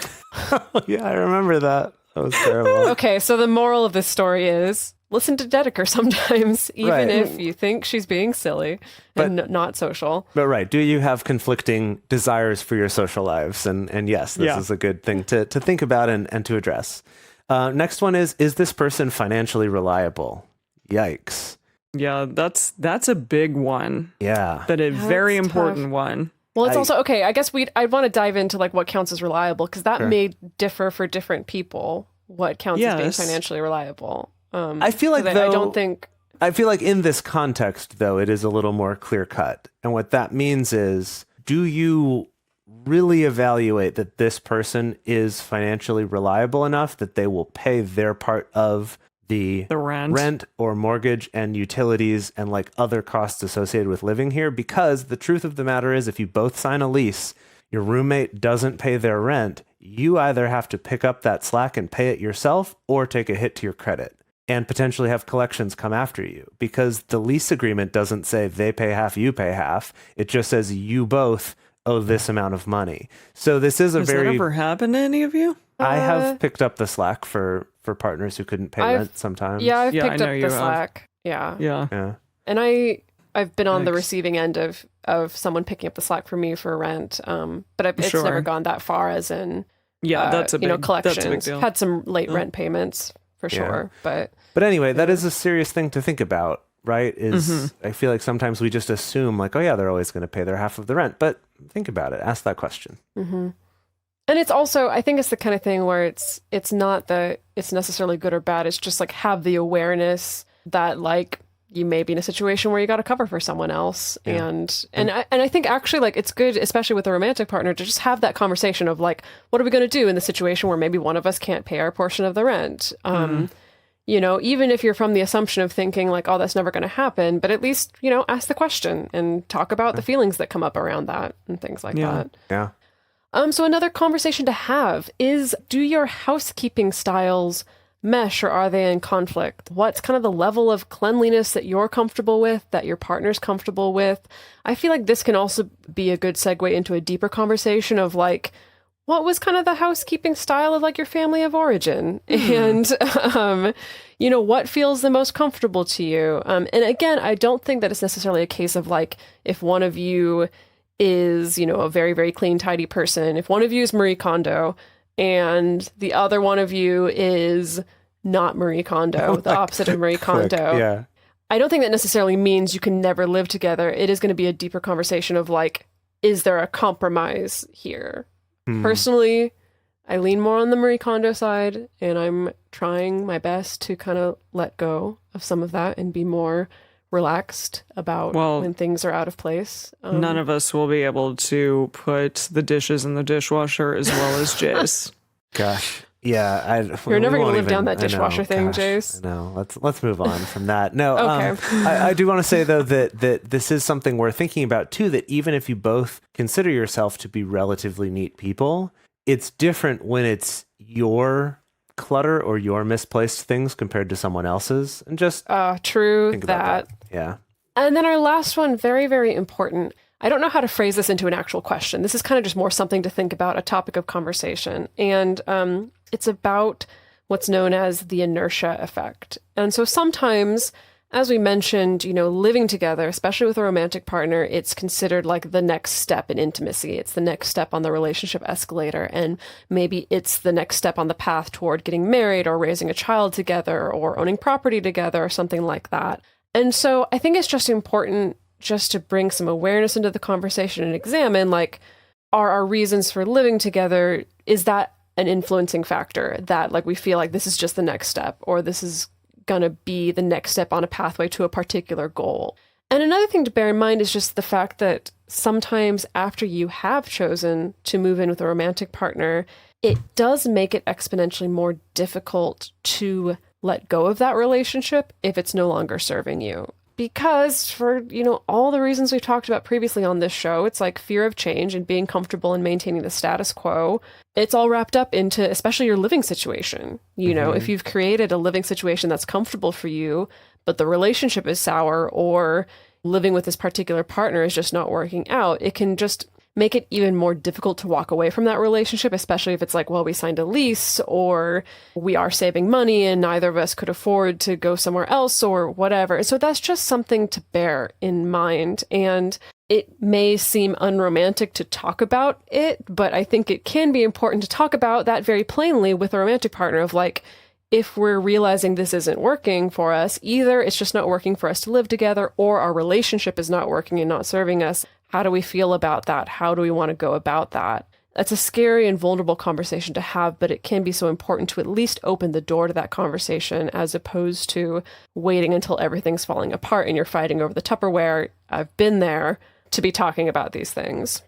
Speaker 4: Yeah, I remember that. That was terrible.
Speaker 3: Okay, so the moral of this story is listen to Dedeker sometimes, even if you think she's being silly and not social.
Speaker 4: But right, do you have conflicting desires for your social lives? And yes, this is a good thing to think about and to address. Next one is this person financially reliable? Yikes.
Speaker 2: Yeah, that's a big one.
Speaker 4: Yeah.
Speaker 2: But a very important one.
Speaker 3: Well, it's also, okay, I guess I'd want to dive into like what counts as reliable, because that may differ for different people, what counts as being financially reliable.
Speaker 4: I feel like I feel like in this context, though, it is a little more clear cut. And what that means is, do you really evaluate that this person is financially reliable enough that they will pay their part of the rent or mortgage and utilities and like other costs associated with living here? Because the truth of the matter is, if you both sign a lease, your roommate doesn't pay their rent, you either have to pick up that slack and pay it yourself or take a hit to your credit and potentially have collections come after you, because the lease agreement doesn't say they pay half, you pay half. It just says you both owe this amount of money. So this is
Speaker 2: Has that ever happened to any of you?
Speaker 4: I have picked up the slack for partners who couldn't pay rent sometimes.
Speaker 3: Yeah, I've picked up the slack. Yeah. And I've been on the receiving end of someone picking up the slack for me for rent. But it's never gone that far, as in
Speaker 2: that's a big,
Speaker 3: collections.
Speaker 2: That's a big deal.
Speaker 3: Had some late rent payments for sure. But
Speaker 4: anyway, that is a serious thing to think about, right? I feel like sometimes we just assume like, oh yeah, they're always going to pay their half of the rent. But think about it. Ask that question.
Speaker 3: And it's also, I think it's the kind of thing where it's not that it's necessarily good or bad. It's just like have the awareness that like you may be in a situation where you got to cover for someone else. Yeah. And I think actually like it's good, especially with a romantic partner, to just have that conversation of like, what are we going to do in the situation where maybe one of us can't pay our portion of the rent? You know, even if you're from the assumption of thinking like, oh, that's never going to happen, but at least, you know, ask the question and talk about the feelings that come up around that and things like that.
Speaker 4: Yeah.
Speaker 3: So another conversation to have is, do your housekeeping styles mesh or are they in conflict? What's kind of the level of cleanliness that you're comfortable with, that your partner's comfortable with? I feel like this can also be a good segue into a deeper conversation of like, what was kind of the housekeeping style of like your family of origin? And, you know, what feels the most comfortable to you? And again, I don't think that it's necessarily a case of like, if one of you is, you know, a very, very clean, tidy person, if one of you is Marie Kondo and the other one of you is not Marie Kondo, the opposite of Marie Kondo.
Speaker 4: Yeah.
Speaker 3: I don't think that necessarily means you can never live together. It is going to be a deeper conversation of like, is there a compromise here? Personally, I lean more on the Marie Kondo side, and I'm trying my best to kind of let go of some of that and be more relaxed about when things are out of place.
Speaker 2: None of us will be able to put the dishes in the dishwasher as well as Jace.
Speaker 4: Gosh. Yeah,
Speaker 3: you're never going to live down that dishwasher thing, Jace.
Speaker 4: No, let's move on from that. No,
Speaker 3: okay.
Speaker 4: I do want to say though that this is something we're thinking about too. That even if you both consider yourself to be relatively neat people, it's different when it's your clutter or your misplaced things compared to someone else's. And just
Speaker 3: true
Speaker 4: think about
Speaker 3: that.
Speaker 4: Yeah.
Speaker 3: And then our last one, very, very important. I don't know how to phrase this into an actual question. This is kind of just more something to think about, a topic of conversation. And it's about what's known as the inertia effect. And so sometimes, as we mentioned, you know, living together, especially with a romantic partner, it's considered like the next step in intimacy. It's the next step on the relationship escalator. And maybe it's the next step on the path toward getting married or raising a child together or owning property together or something like that. And so I think it's just important just to bring some awareness into the conversation and examine, like, are our reasons for living together, is that an influencing factor that like we feel like this is just the next step or this is going to be the next step on a pathway to a particular goal. And another thing to bear in mind is just the fact that sometimes after you have chosen to move in with a romantic partner, it does make it exponentially more difficult to let go of that relationship if it's no longer serving you. Because for, you know, all the reasons we've talked about previously on this show, it's like fear of change and being comfortable and maintaining the status quo. It's all wrapped up into especially your living situation. You know, if you've created a living situation that's comfortable for you, but the relationship is sour or living with this particular partner is just not working out, it can just make it even more difficult to walk away from that relationship, especially if it's like, well, we signed a lease or we are saving money and neither of us could afford to go somewhere else or whatever. And so that's just something to bear in mind. And it may seem unromantic to talk about it, but I think it can be important to talk about that very plainly with a romantic partner of like, if we're realizing this isn't working for us, either it's just not working for us to live together or our relationship is not working and not serving us. How do we feel about that? How do we want to go about that? That's a scary and vulnerable conversation to have, but it can be so important to at least open the door to that conversation as opposed to waiting until everything's falling apart and you're fighting over the Tupperware. I've been there to be talking about these things.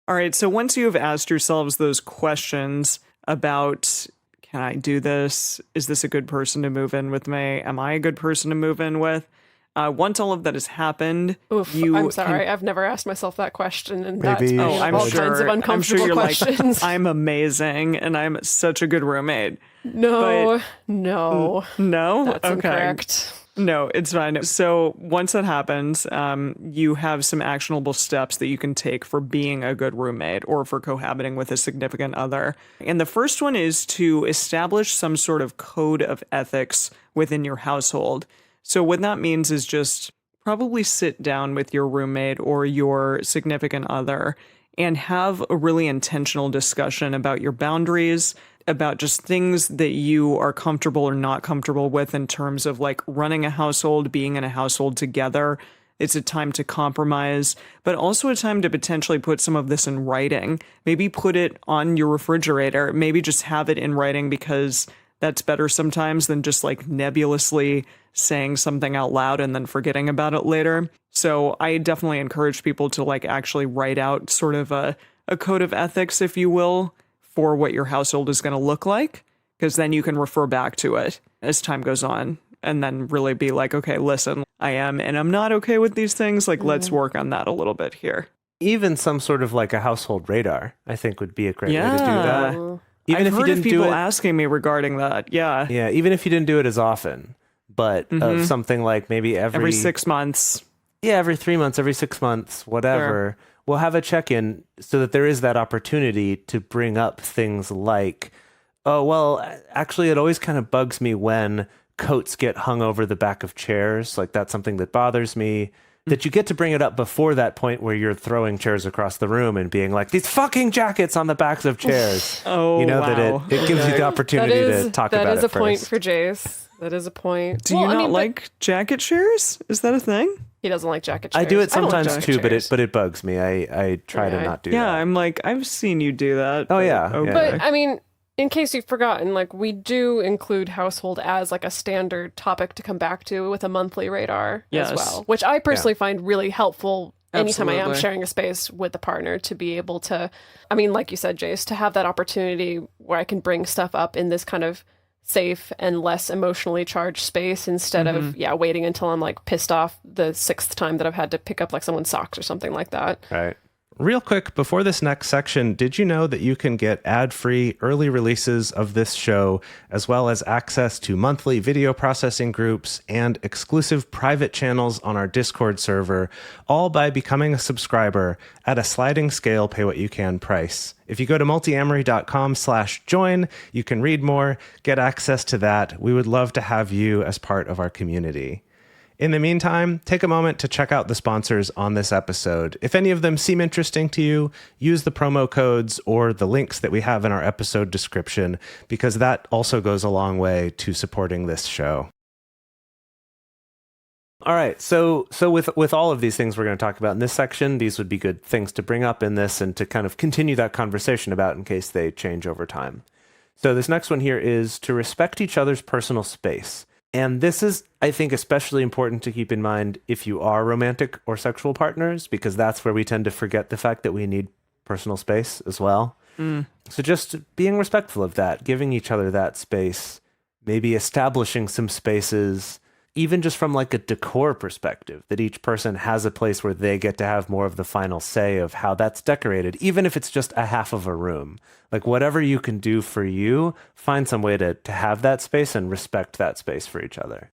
Speaker 2: All right. So once you have asked yourselves those questions about, can I do this? Is this a good person to move in with me? Am I a good person to move in with? Once all of that has happened,
Speaker 3: I'm sorry, I've never asked myself that question, and
Speaker 4: maybe
Speaker 3: that's
Speaker 2: I'm
Speaker 3: all
Speaker 2: sure,
Speaker 3: kinds of uncomfortable questions.
Speaker 2: Like, I'm amazing, and I'm such a good roommate.
Speaker 3: No,
Speaker 2: that's
Speaker 3: okay. Incorrect.
Speaker 2: No, it's fine. So once that happens, you have some actionable steps that you can take for being a good roommate or for cohabiting with a significant other. And the first one is to establish some sort of code of ethics within your household. So what that means is just probably sit down with your roommate or your significant other and have a really intentional discussion about your boundaries, about just things that you are comfortable or not comfortable with in terms of like running a household, being in a household together, It's a time to compromise, but also a time to potentially put some of this in writing. Maybe put it on your refrigerator. Maybe just have it in writing, because that's better sometimes than just like nebulously saying something out loud and then forgetting about it later. So I definitely encourage people to like actually write out sort of a code of ethics, if you will, for what your household is going to look like, because then you can refer back to it as time goes on and then really be like, okay, listen, I am and I'm not okay with these things. Like, let's work on that a little bit here.
Speaker 4: Even some sort of like a household radar, I think, would be a great way to do that. Even
Speaker 2: I've
Speaker 4: if you
Speaker 2: heard
Speaker 4: didn't
Speaker 2: of people
Speaker 4: do it,
Speaker 2: asking me regarding that. Yeah.
Speaker 4: yeah, even if you didn't do it as often, but something like maybe
Speaker 2: Every 6 months.
Speaker 4: Yeah, every 3 months, every 6 months, whatever. Sure. We'll have a check-in so that there is that opportunity to bring up things like, oh, well, actually, it always kind of bugs me when coats get hung over the back of chairs. Like, that's something that bothers me. That you get to bring it up before that point where you're throwing chairs across the room and being like, these fucking jackets on the backs of chairs. That it gives you the opportunity to talk about it.
Speaker 3: That is a
Speaker 4: first.
Speaker 3: Point for Jace. That is a point.
Speaker 2: Do you not like jacket chairs? Is that a thing?
Speaker 3: He doesn't like jacket chairs.
Speaker 4: I do it sometimes
Speaker 3: like
Speaker 4: too,
Speaker 3: chairs.
Speaker 4: but it bugs me. I try to not do that.
Speaker 2: Yeah, I'm like, I've seen you do that.
Speaker 4: Oh, yeah.
Speaker 2: Okay.
Speaker 3: But I mean, in case you've forgotten, like, we do include household as like a standard topic to come back to with a monthly radar as well, which I personally find really helpful anytime I am sharing a space with a partner, to be able to, I mean, like you said, Jace, to have that opportunity where I can bring stuff up in this kind of safe and less emotionally charged space, instead of waiting until I'm like pissed off the 6th time that I've had to pick up like someone's socks or something like that.
Speaker 4: Right.
Speaker 1: Real quick, before this next section, did you know that you can get ad-free early releases of this show, as well as access to monthly video processing groups and exclusive private channels on our Discord server, all by becoming a subscriber at a sliding scale pay-what-you-can price? If you go to multiamory.com/join, you can read more, get access to that. We would love to have you as part of our community. In the meantime, take a moment to check out the sponsors on this episode. If any of them seem interesting to you, use the promo codes or the links that we have in our episode description, because that also goes a long way to supporting this show.
Speaker 4: All right, so with all of these things we're going to talk about in this section, these would be good things to bring up in this and to kind of continue that conversation about in case they change over time. So this next one here is to respect each other's personal space. And this is, I think, especially important to keep in mind if you are romantic or sexual partners, because that's where we tend to forget the fact that we need personal space as well. So just being respectful of that, giving each other that space, maybe establishing some spaces, even just from like a decor perspective, that each person has a place where they get to have more of the final say of how that's decorated, even if it's just a half of a room. Like, whatever you can do for you, find some way to have that space and respect that space for each other.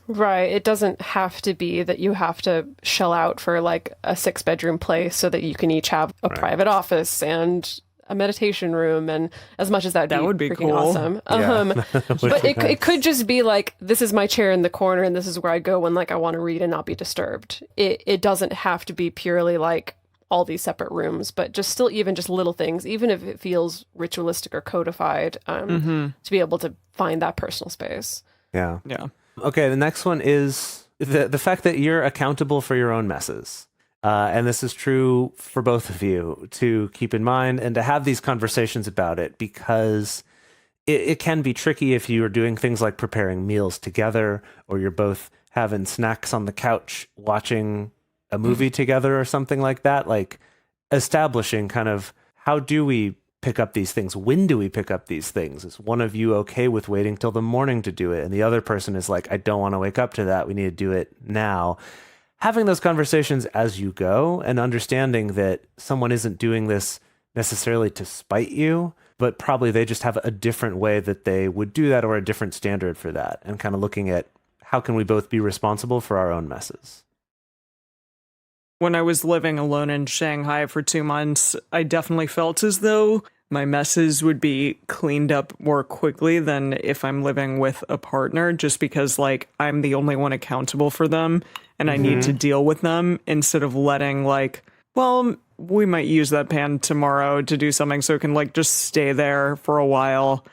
Speaker 3: Right. It doesn't have to be that you have to shell out for like a 6-bedroom place so that you can each have a private office and a meditation room, and as much as that would be
Speaker 2: cool.
Speaker 3: Awesome. But it could just be like, this is my chair in the corner and this is where I go when like I want to read and not be disturbed. It doesn't have to be purely like all these separate rooms, but just still, even just little things, even if it feels ritualistic or codified, to be able to find that personal space.
Speaker 4: Yeah. Okay, the next one is the fact that you're accountable for your own messes. And this is true for both of you to keep in mind and to have these conversations about it, because it can be tricky if you are doing things like preparing meals together, or you're both having snacks on the couch watching a movie together or something like that. Like, establishing kind of, how do we pick up these things? When do we pick up these things? Is one of you okay with waiting till the morning to do it? And the other person is like, I don't want to wake up to that. We need to do it now. Having those conversations as you go, and understanding that someone isn't doing this necessarily to spite you, but probably they just have a different way that they would do that, or a different standard for that, and kind of looking at how can we both be responsible for our own messes.
Speaker 2: When I was living alone in Shanghai for 2 months, I definitely felt as though my messes would be cleaned up more quickly than if I'm living with a partner, just because like I'm the only one accountable for them and I need to deal with them, instead of letting like, well, we might use that pan tomorrow to do something, so it can like just stay there for a while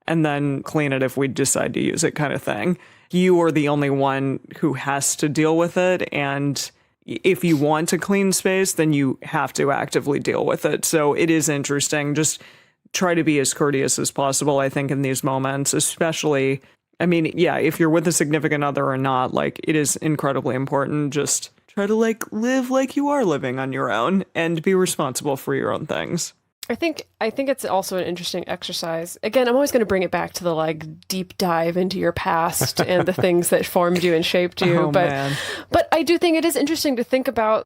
Speaker 2: and then clean it if we decide to use it, kind of thing. You are the only one who has to deal with it, and if you want to clean space, then you have to actively deal with it. So it is interesting. Just try to be as courteous as possible, I think, in these moments, especially, I mean, yeah, if you're with a significant other or not, like, it is incredibly important. Just try to, like, live like you are living on your own and be responsible for your own things.
Speaker 3: I think it's also an interesting exercise. Again, I'm always going to bring it back to the like deep dive into your past and the things that formed you and shaped you. But I do think it is interesting to think about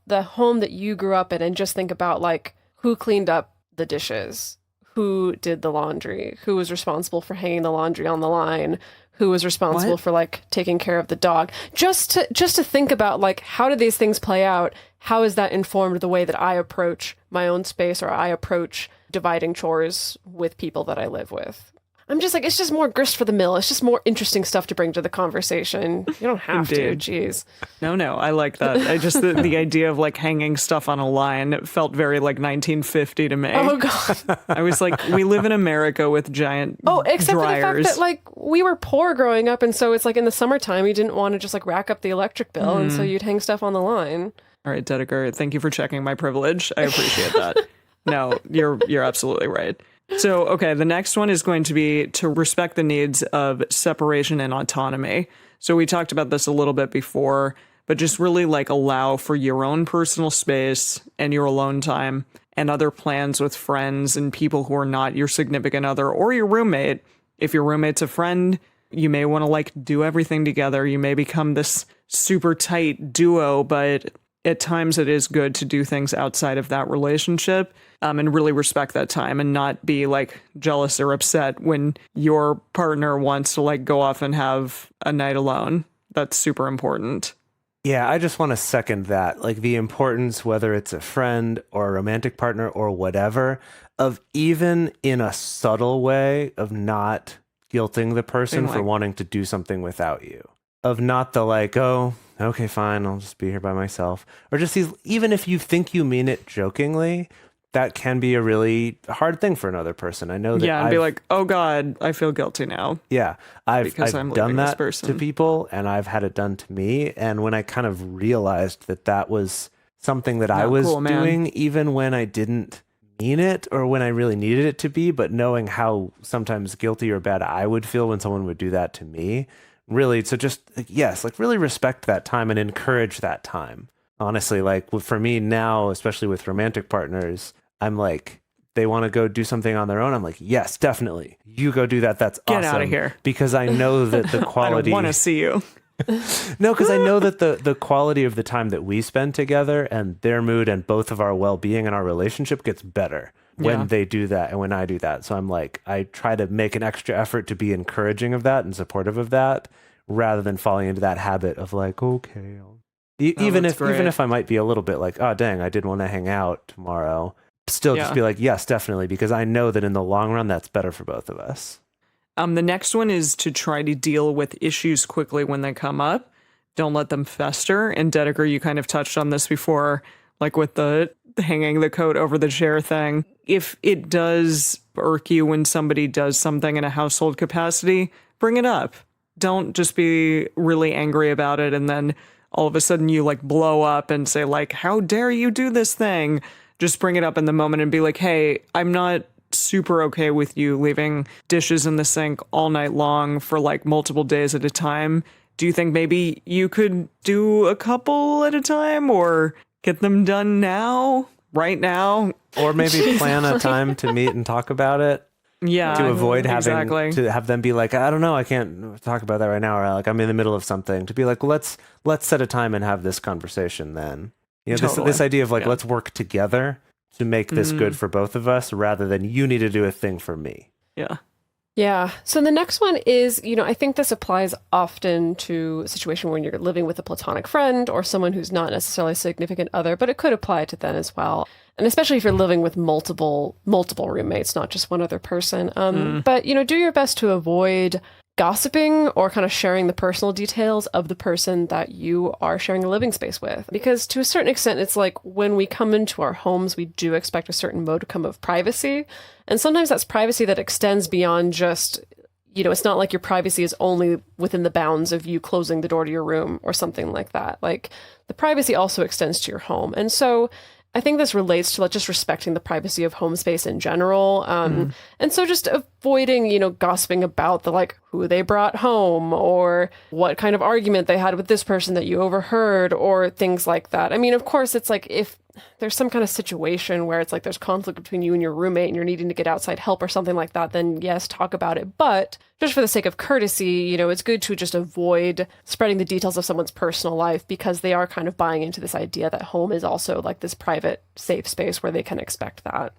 Speaker 3: the home that you grew up in and just think about like who cleaned up the dishes, who did the laundry, who was responsible for hanging the laundry on the line, who was responsible for like taking care of the dog. Just to think about like how do these things play out? How has that informed the way that I approach my own space or I approach dividing chores with people that I live with? I'm just like, it's just more grist for the mill. It's just more interesting stuff to bring to the conversation. You don't have to. Jeez.
Speaker 2: No, I like that. I just, the idea of like hanging stuff on a line, it felt very like 1950 to me.
Speaker 3: Oh, God.
Speaker 2: I was like, we live in America with giant
Speaker 3: except
Speaker 2: dryers.
Speaker 3: for the fact that like we were poor growing up. And so it's like in the summertime, you didn't want to just like rack up the electric bill. And so you'd hang stuff on the line.
Speaker 2: All right, Dedeker, thank you for checking my privilege. I appreciate that. No, you're absolutely right. So, okay, the next one is going to be to respect the needs of separation and autonomy. So we talked about this a little bit before, but just really like allow for your own personal space and your alone time and other plans with friends and people who are not your significant other or your roommate. If your roommate's a friend, you may want to like do everything together. You may become this super tight duo, but at times it is good to do things outside of that relationship and really respect that time and not be like jealous or upset when your partner wants to like go off and have a night alone. That's super important.
Speaker 4: Yeah, I just want to second that. Like the importance, whether it's a friend or a romantic partner or whatever, of even in a subtle way of not guilting the person for wanting to do something without you. Of not the like, oh, okay, fine, I'll just be here by myself. Or just these, even if you think you mean it jokingly, that can be a really hard thing for another person. I know that.
Speaker 2: Yeah, and be like, oh God, I feel guilty now.
Speaker 4: Yeah, I've done that to people, and I've had it done to me. And when I kind of realized that that was something that I was doing, even when I didn't mean it or when I really needed it to be, but knowing how sometimes guilty or bad I would feel when someone would do that to me. Really, so just, yes, like really respect that time and encourage that time. Honestly, like for me now, especially with romantic partners, I'm like, they want to go do something on their own. I'm like, yes, definitely. You go do that. That's awesome.
Speaker 2: Get out of here.
Speaker 4: Because I know that the quality...
Speaker 2: I don't want to see you.
Speaker 4: No, because I know that the quality of the time that we spend together and their mood and both of our well-being and our relationship gets better when they do that and when I do that. So I'm like, I try to make an extra effort to be encouraging of that and supportive of that rather than falling into that habit of like, okay. Even if I might be a little bit like, oh, dang, I did want to hang out tomorrow. Still just be like, yes, definitely, because I know that in the long run, that's better for both of us.
Speaker 2: The next one is to try to deal with issues quickly when they come up. Don't let them fester. And Dedeker, you kind of touched on this before, like with the hanging the coat over the chair thing. If it does irk you when somebody does something in a household capacity, bring it up. Don't just be really angry about it and then all of a sudden you like blow up and say like, how dare you do this thing? Just bring it up in the moment and be like, hey, I'm not super okay with you leaving dishes in the sink all night long for like multiple days at a time. Do you think maybe you could do a couple at a time or get them done now, right now?
Speaker 4: Or maybe plan a time to meet and talk about it.
Speaker 2: Yeah.
Speaker 4: To avoid having to have them be like, I don't know, I can't talk about that right now. Or like, I'm in the middle of something. To be like, let's set a time and have this conversation then. You know, totally. this idea of like, let's work together to make this good for both of us rather than you need to do a thing for me.
Speaker 2: Yeah.
Speaker 3: Yeah. So the next one is, I think this applies often to a situation when you're living with a platonic friend or someone who's not necessarily a significant other, but it could apply to them as well. And especially if you're living with multiple roommates, not just one other person. But, do your best to avoid gossiping or kind of sharing the personal details of the person that you are sharing a living space with. Because to a certain extent, it's like when we come into our homes, we do expect a certain modicum of privacy. And sometimes that's privacy that extends beyond just, it's not like your privacy is only within the bounds of you closing the door to your room or something like that. Like, the privacy also extends to your home. And so I think this relates to just respecting the privacy of home space in general. And so just avoiding, gossiping about who they brought home or what kind of argument they had with this person that you overheard or things like that. I mean, of course, it's like if there's some kind of situation where it's like there's conflict between you and your roommate and you're needing to get outside help or something like that, then yes, talk about it. But just for the sake of courtesy, it's good to just avoid spreading the details of someone's personal life because they are kind of buying into this idea that home is also like this private, safe space where they can expect that.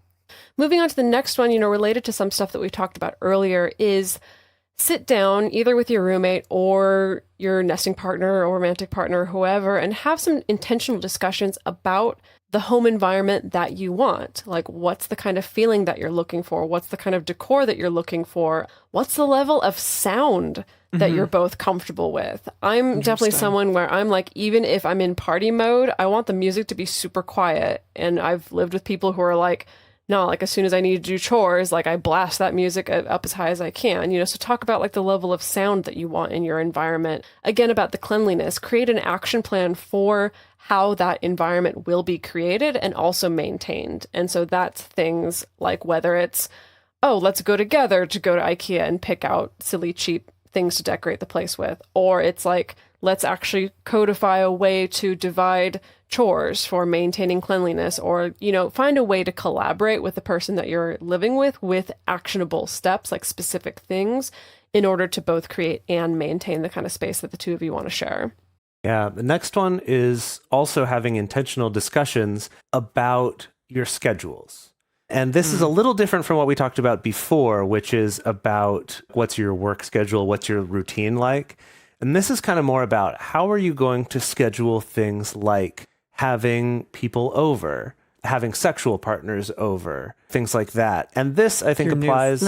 Speaker 3: Moving on to the next one, related to some stuff that we talked about earlier is sit down either with your roommate or your nesting partner or romantic partner or whoever and have some intentional discussions about the home environment that you want. Like, what's the kind of feeling that you're looking for? What's the kind of decor that you're looking for? What's the level of sound that you're both comfortable with? I'm definitely someone where I'm like, even if I'm in party mode, I want the music to be super quiet. And I've lived with people who are like, no, like as soon as I need to do chores, like I blast that music up as high as I can, so talk about like the level of sound that you want in your environment. Again, about the cleanliness, create an action plan for how that environment will be created and also maintained. And so that's things like whether it's, oh, let's go together to go to IKEA and pick out silly, cheap things to decorate the place with. Or it's like, let's actually codify a way to divide chores for maintaining cleanliness, or, find a way to collaborate with the person that you're living with actionable steps, like specific things, in order to both create and maintain the kind of space that the two of you want to share.
Speaker 4: Yeah. The next one is also having intentional discussions about your schedules. And this is a little different from what we talked about before, which is about what's your work schedule, what's your routine like. And this is kind of more about how are you going to schedule things like having people over, having sexual partners over, things like that. And this, I think, applies,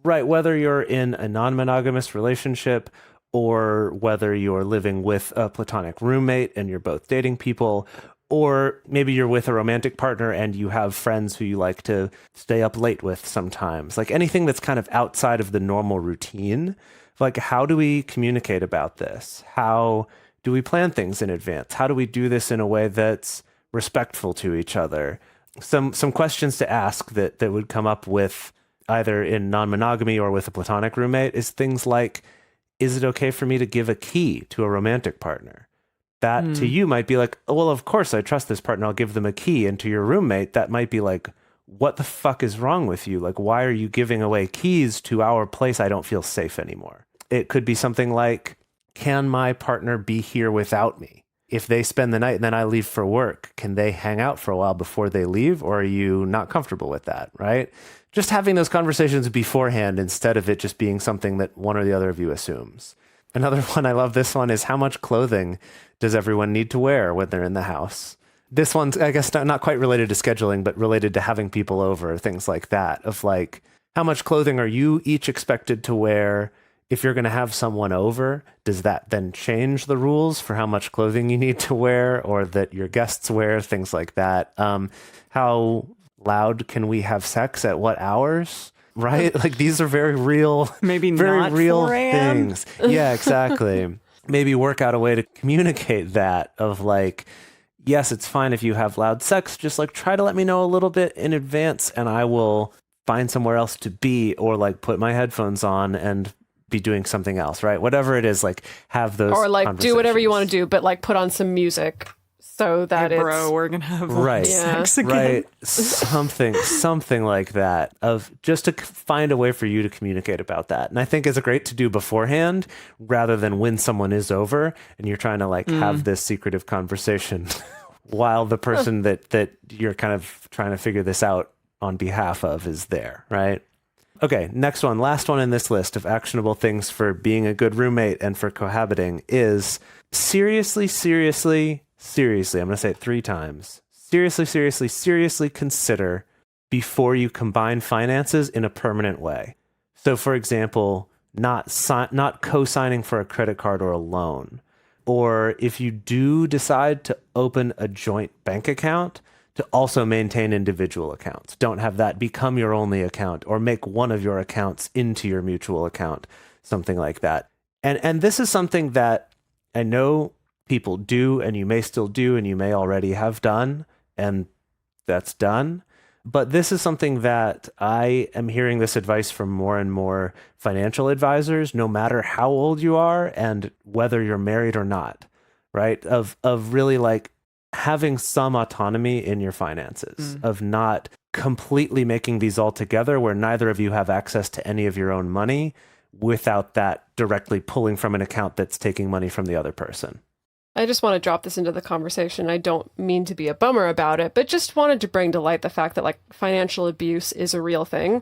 Speaker 4: right, whether you're in a non-monogamous relationship or whether you're living with a platonic roommate and you're both dating people, or maybe you're with a romantic partner and you have friends who you like to stay up late with sometimes. Like anything that's kind of outside of the normal routine. Like, how do we communicate about this? How do we plan things in advance? How do we do this in a way that's respectful to each other? Some questions to ask that would come up with either in non-monogamy or with a platonic roommate is things like, is it okay for me to give a key to a romantic partner? That to you might be like, oh, well, of course I trust this partner, I'll give them a key. And to your roommate, that might be like, what the fuck is wrong with you? Like, why are you giving away keys to our place? I don't feel safe anymore. It could be something like, can my partner be here without me? If they spend the night and then I leave for work, can they hang out for a while before they leave? Or are you not comfortable with that, right? Just having those conversations beforehand instead of it just being something that one or the other of you assumes. Another one, I love this one, is how much clothing does everyone need to wear when they're in the house? This one's, I guess, not quite related to scheduling, but related to having people over, things like that, of like, how much clothing are you each expected to wear? If you're going to have someone over, does that then change the rules for how much clothing you need to wear or that your guests wear, things like that? How loud can we have sex at what hours? Right? Like, these are very real,
Speaker 2: maybe
Speaker 4: very
Speaker 2: not
Speaker 4: real
Speaker 2: 4 a.m.
Speaker 4: things. Yeah, exactly. Maybe work out a way to communicate that of like, yes, it's fine if you have loud sex, just like try to let me know a little bit in advance and I will find somewhere else to be, or like put my headphones on and be doing something else, right? Whatever it is, like have those,
Speaker 3: or like do whatever you want to do, but like put on some music so that
Speaker 2: hey, bro, we're gonna have
Speaker 4: right,
Speaker 2: sex again.
Speaker 4: Right, something like that, of just to find a way for you to communicate about that. And I think it's great to do beforehand rather than when someone is over and you're trying to like have this secretive conversation while the person that you're kind of trying to figure this out on behalf of is there, right? Okay, next one, last one in this list of actionable things for being a good roommate and for cohabiting is seriously, I'm going to say it 3 times. Seriously consider before you combine finances in a permanent way. So, for example, not co-signing for a credit card or a loan. Or if you do decide to open a joint bank account, to also maintain individual accounts. Don't have that become your only account or make one of your accounts into your mutual account, something like that. And this is something that I know people do, and you may still do, and you may already have done, and that's done. But this is something that I am hearing this advice from more and more financial advisors, no matter how old you are and whether you're married or not, right? Of really like having some autonomy in your finances, of not completely making these all together where neither of you have access to any of your own money without that directly pulling from an account that's taking money from the other person.
Speaker 3: I just want to drop this into the conversation. I don't mean to be a bummer about it, but just wanted to bring to light the fact that like financial abuse is a real thing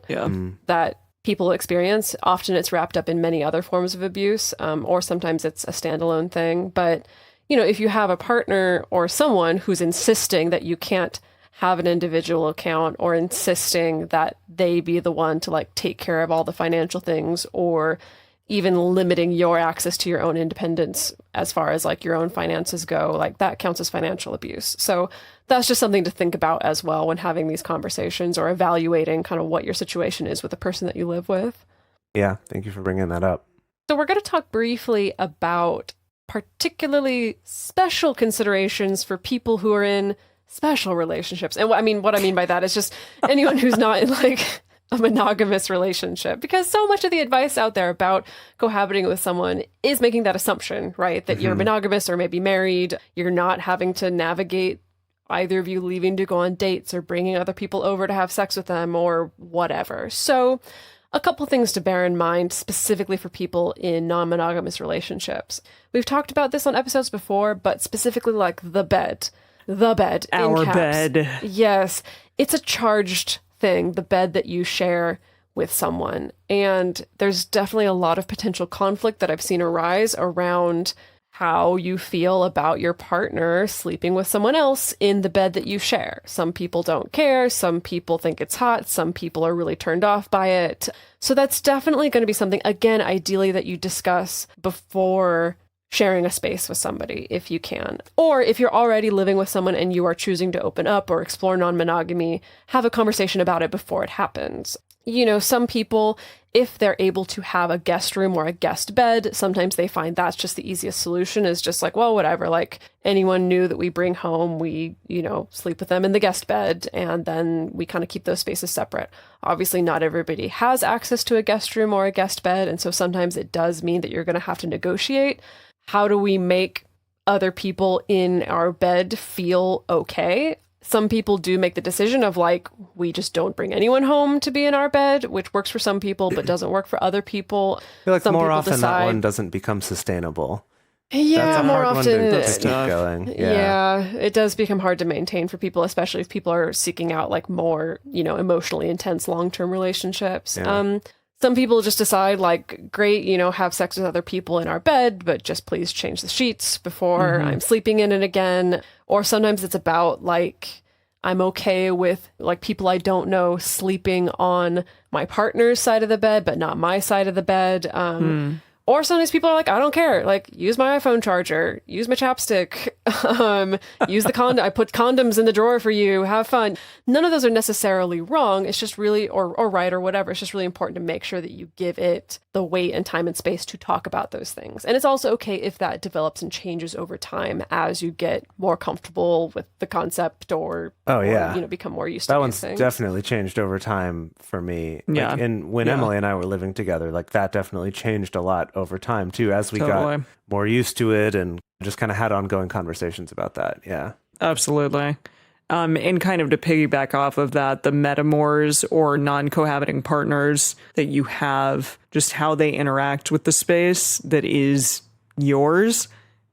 Speaker 3: that people experience. Often it's wrapped up in many other forms of abuse, or sometimes it's a standalone thing. But, you know, if you have a partner or someone who's insisting that you can't have an individual account or insisting that they be the one to like take care of all the financial things, or even limiting your access to your own independence as far as like your own finances go, like that counts as financial abuse. So that's just something to think about as well when having these conversations or evaluating kind of what your situation is with the person that you live with.
Speaker 4: Yeah, thank you for bringing that up.
Speaker 3: So we're going to talk briefly about particularly special considerations for people who are in special relationships. And what I mean by that is just anyone who's not in like a monogamous relationship, because so much of the advice out there about cohabiting with someone is making that assumption, right? That you're monogamous or maybe married. You're not having to navigate either of you leaving to go on dates or bringing other people over to have sex with them or whatever. So a couple things to bear in mind specifically for people in non-monogamous relationships. We've talked about this on episodes before, but specifically like the bed,
Speaker 2: Our bed.
Speaker 3: Yes, it's a charged thing, the bed that you share with someone. And there's definitely a lot of potential conflict that I've seen arise around how you feel about your partner sleeping with someone else in the bed that you share. Some people don't care. Some people think it's hot. Some people are really turned off by it. So that's definitely going to be something, again, ideally that you discuss before sharing a space with somebody if you can. Or if you're already living with someone and you are choosing to open up or explore non-monogamy, have a conversation about it before it happens. You know, some people, if they're able to have a guest room or a guest bed, sometimes they find that's just the easiest solution, is just like, well, whatever, like anyone new that we bring home, we, you know, sleep with them in the guest bed, and then we kind of keep those spaces separate. Obviously, not everybody has access to a guest room or a guest bed, and so sometimes it does mean that you're going to have to negotiate. How do we make other people in our bed feel okay? Some people do make the decision of like, we just don't bring anyone home to be in our bed, which works for some people, but doesn't work for other people.
Speaker 4: I feel like
Speaker 3: some
Speaker 4: more
Speaker 3: people
Speaker 4: often
Speaker 3: decide,
Speaker 4: that one doesn't become sustainable.
Speaker 3: Yeah,
Speaker 4: That's a
Speaker 3: more
Speaker 4: hard
Speaker 3: often.
Speaker 4: one to keep going.
Speaker 3: Yeah, it does become hard to maintain for people, especially if people are seeking out like more, you know, emotionally intense long-term relationships.
Speaker 4: Yeah.
Speaker 3: Some people just decide like, great, you know, have sex with other people in our bed, but just please change the sheets before I'm sleeping in it again. Or sometimes it's about like, I'm okay with like people I don't know sleeping on my partner's side of the bed, but not my side of the bed. Or sometimes people are like, I don't care. Like, use my iPhone charger, use my chapstick, use the condom. I put condoms in the drawer for you. Have fun. None of those are necessarily wrong. It's just really, or right or whatever. It's just really important to make sure that you give it the weight and time and space to talk about those things. And it's also okay if that develops and changes over time as you get more comfortable with the concept or you know, become more used to
Speaker 4: that
Speaker 3: these
Speaker 4: one's
Speaker 3: things.
Speaker 4: definitely changed over time for me.
Speaker 2: Yeah.
Speaker 4: Like, and when Emily and I were living together, like that definitely changed a lot over time too, as we got more used to it and just kind of had ongoing conversations about that. Yeah,
Speaker 2: absolutely. And kind of to piggyback off of that, the metamors or non-cohabiting partners that you have, just how they interact with the space that is yours.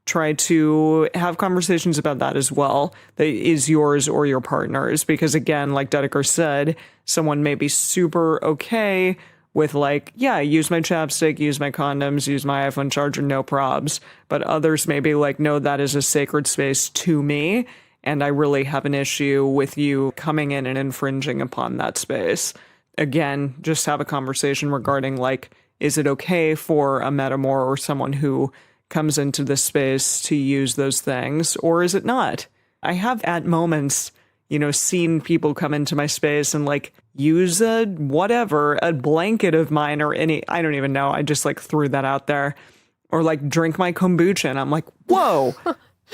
Speaker 2: Try to have conversations about that as well, that is yours or your partner's. Because again, like Dedeker said, someone may be super okay with like, yeah, use my chapstick, use my condoms, use my iPhone charger, no probs. But others may be like, no, that is a sacred space to me. And I really have an issue with you coming in and infringing upon that space. Again, just have a conversation regarding like, is it okay for a metamor or someone who comes into this space to use those things, or is it not? I have at moments seen people come into my space and like use a blanket of mine or I don't even know. I just like threw that out there. Or like drink my kombucha. And I'm like, whoa,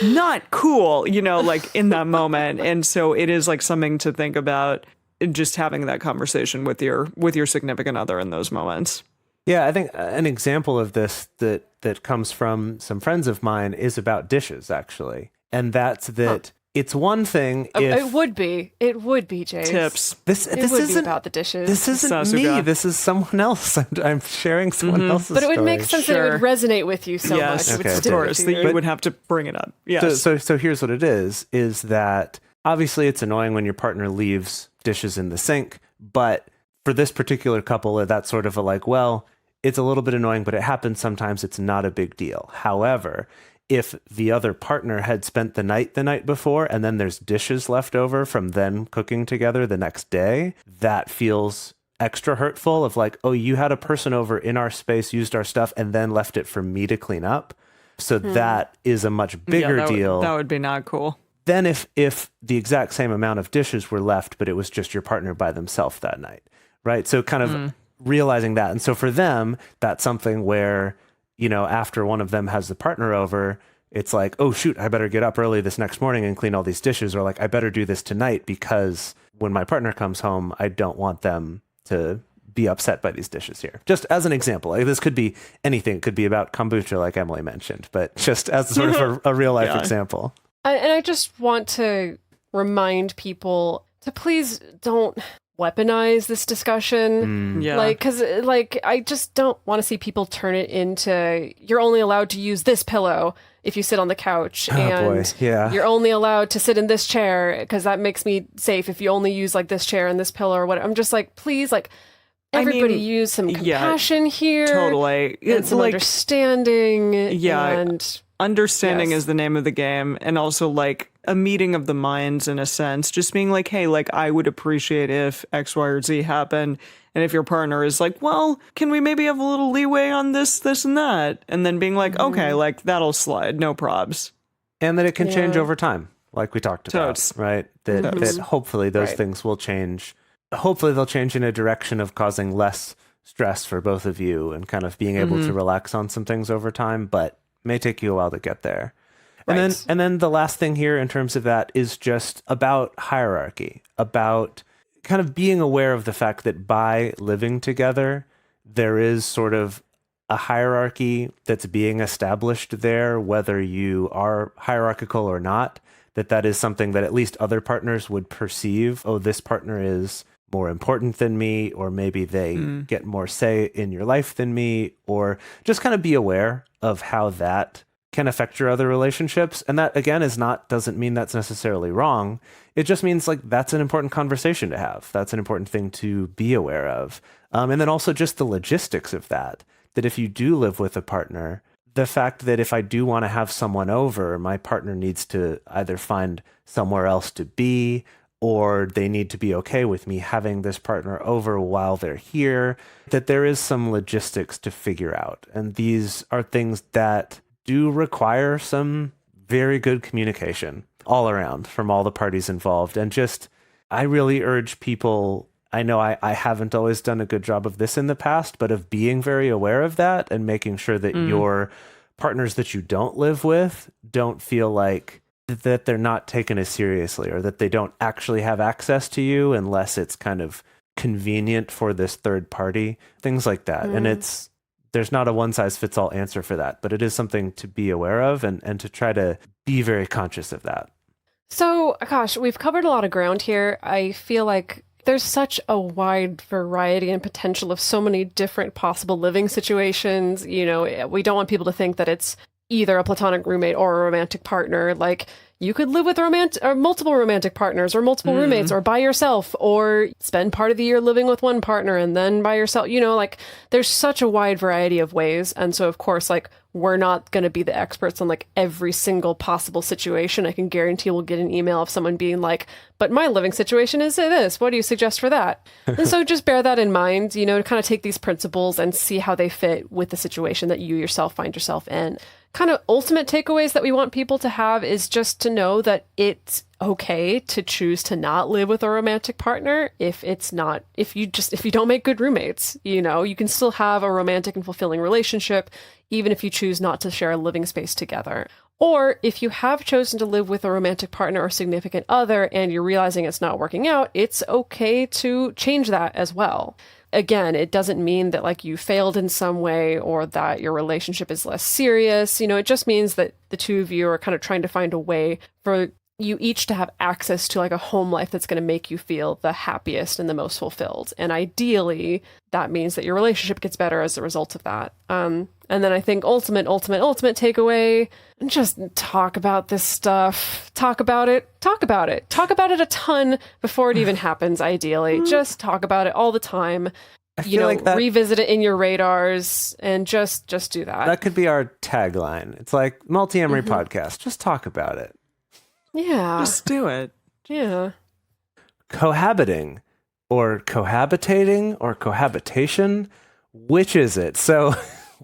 Speaker 2: not cool, like in that moment. And so it is like something to think about, just having that conversation with your significant other in those moments.
Speaker 4: Yeah, I think an example of this that comes from some friends of mine is about dishes, actually. And that's that it's one thing if...
Speaker 3: It would be, Jace.
Speaker 2: Tips.
Speaker 4: This
Speaker 3: would
Speaker 4: isn't
Speaker 3: be about the dishes.
Speaker 4: This isn't me. This is someone else. I'm sharing someone else's
Speaker 3: But it would
Speaker 4: story.
Speaker 3: make sense that it would resonate with you so much.
Speaker 2: Yes,
Speaker 4: Okay,
Speaker 2: of course, that you would have to bring it up. Yes.
Speaker 4: So here's what it is that obviously it's annoying when your partner leaves dishes in the sink, but for this particular couple, that's sort of a like, well, it's a little bit annoying, but it happens sometimes. It's not a big deal. However, if the other partner had spent the night before and then there's dishes left over from them cooking together the next day, that feels extra hurtful of like, oh, you had a person over in our space, used our stuff, and then left it for me to clean up. So that is a much bigger deal.
Speaker 2: That would be not cool.
Speaker 4: Then if the exact same amount of dishes were left, but it was just your partner by themselves that night, right? So kind of realizing that. And so for them, that's something where, after one of them has the partner over, it's like, oh, shoot, I better get up early this next morning and clean all these dishes. Or like, I better do this tonight because when my partner comes home, I don't want them to be upset by these dishes here. Just as an example, like this could be anything. It could be about kombucha, like Emily mentioned, but just as sort of a real life example.
Speaker 3: And I just want to remind people to please don't weaponize this discussion. Because I just don't want to see people turn it into, you're only allowed to use this pillow if you sit on the couch, you're only allowed to sit in this chair because that makes me safe if you only use like this chair and this pillow or whatever. I'm just like, please, like, everybody use some compassion here.
Speaker 2: Totally.
Speaker 3: And some understanding.
Speaker 2: And understanding is the name of the game. And also like a meeting of the minds in a sense, just being like, hey, like I would appreciate if X, Y, or Z happened. And if your partner is like, well, can we maybe have a little leeway on this, and that? And then being like, okay, like that'll slide, no probs.
Speaker 4: And that it can change over time, like we talked about, right? That hopefully those things will change. Hopefully they'll change in a direction of causing less stress for both of you and kind of being able to relax on some things over time, but may take you a while to get there. And then the last thing here in terms of that is just about hierarchy, about kind of being aware of the fact that by living together, there is sort of a hierarchy that's being established there, whether you are hierarchical or not, that is something that at least other partners would perceive, oh, this partner is more important than me, or maybe they get more say in your life than me, or just kind of be aware of how that can affect your other relationships. And that, again, doesn't mean that's necessarily wrong. It just means like that's an important conversation to have. That's an important thing to be aware of. And then also just the logistics of that if you do live with a partner, the fact that if I do want to have someone over, my partner needs to either find somewhere else to be, or they need to be okay with me having this partner over while they're here, that there is some logistics to figure out. And these are things that do require some very good communication all around from all the parties involved. And just, I really urge people, I know I haven't always done a good job of this in the past, but of being very aware of that and making sure that your partners that you don't live with don't feel like that they're not taken as seriously, or that they don't actually have access to you unless it's kind of convenient for this third party, things like that. And there's not a one-size-fits-all answer for that, but it is something to be aware of and to try to be very conscious of that.
Speaker 3: So, gosh, we've covered a lot of ground here. I feel like there's such a wide variety and potential of so many different possible living situations. We don't want people to think that it's either a platonic roommate or a romantic partner. Like, you could live with multiple romantic partners or multiple roommates, or by yourself, or spend part of the year living with one partner and then by yourself. Like, there's such a wide variety of ways. And so, of course, like, we're not going to be the experts on like every single possible situation. I can guarantee we'll get an email of someone being like, but my living situation is this. What do you suggest for that? And so just bear that in mind, to kind of take these principles and see how they fit with the situation that you yourself find yourself in. kind of ultimate takeaways that we want people to have is just to know that it's okay to choose to not live with a romantic partner if you don't make good roommates. You know, you can still have a romantic and fulfilling relationship even if you choose not to share a living space together. Or if you have chosen to live with a romantic partner or significant other and you're realizing it's not working out, it's okay to change that as well. Again, it doesn't mean that like you failed in some way or that your relationship is less serious. You know, it just means that the two of you are kind of trying to find a way for you each to have access to like a home life that's going to make you feel the happiest and the most fulfilled. And ideally, that means that your relationship gets better as a result of that. And then I think ultimate takeaway, just talk about this stuff. Talk about it a ton before it even happens, ideally. Just talk about it all the time. Revisit it in your radars and just do that.
Speaker 4: That could be our tagline. It's like Multiamory podcast. Just talk about it.
Speaker 3: Yeah.
Speaker 2: Just do it.
Speaker 3: Yeah.
Speaker 4: Cohabiting or cohabitating or cohabitation, which is it? So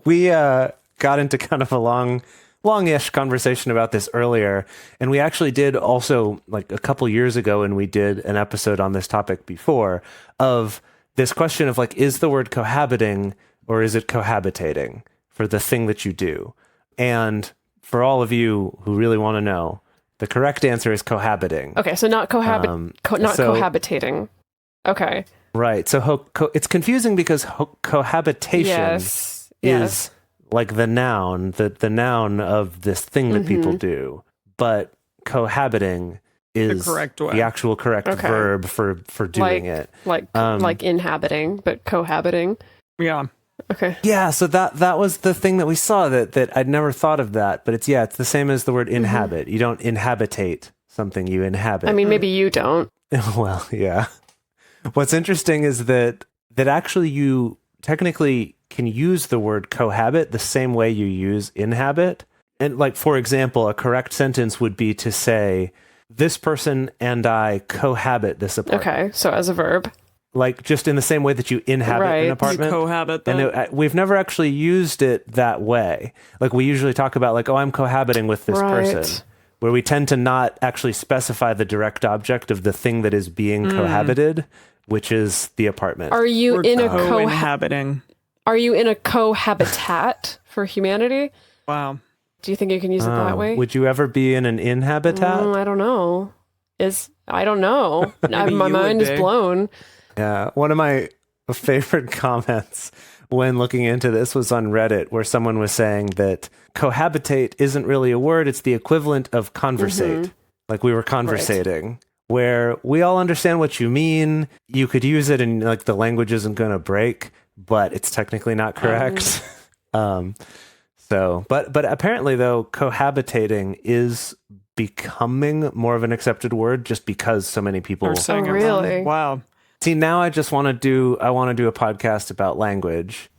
Speaker 4: we got into kind of a long-ish conversation about this earlier, and we actually did also, like a couple years ago, and we did an episode on this topic before, of this question of like, is the word cohabiting or is it cohabitating for the thing that you do? And for all of you who really want to know, the correct answer is cohabiting.
Speaker 3: Okay, so not cohabitating. Okay.
Speaker 4: Right. So it's confusing because cohabitation is like the noun, the noun of this thing that people do. But cohabiting is the actual correct verb for doing it.
Speaker 3: Like inhabiting, but cohabiting.
Speaker 2: Yeah.
Speaker 3: Okay.
Speaker 4: Yeah, so that was the thing that we saw that I'd never thought of that, but it's the same as the word inhabit. You don't inhabitate something, you inhabit.
Speaker 3: I mean, maybe you don't.
Speaker 4: Well, yeah. What's interesting is that actually you technically can use the word cohabit the same way you use inhabit. And like, for example, a correct sentence would be to say, this person and I cohabit this apartment.
Speaker 3: Okay, so as a verb.
Speaker 4: Like just in the same way that you inhabit an apartment.
Speaker 2: You cohabit them.
Speaker 4: And we've never actually used it that way. Like we usually talk about like, oh, I'm cohabiting with this person. Where we tend to not actually specify the direct object of the thing that is being cohabited, which is the apartment.
Speaker 3: Are you in a
Speaker 2: cohabiting?
Speaker 3: Are you in a cohabitat for humanity?
Speaker 2: Wow.
Speaker 3: Do you think you can use it that way?
Speaker 4: Would you ever be in an inhabitat?
Speaker 3: I don't know. I don't know. My mind is blown.
Speaker 4: Yeah. One of my favorite comments when looking into this was on Reddit, where someone was saying that cohabitate isn't really a word. It's the equivalent of conversate. Like we were conversating, where we all understand what you mean. You could use it and like the language isn't going to break, but it's technically not correct. But apparently though, cohabitating is becoming more of an accepted word just because so many people
Speaker 2: are saying it.
Speaker 3: Really?
Speaker 2: Wow.
Speaker 4: See, now I just want to do a podcast about language.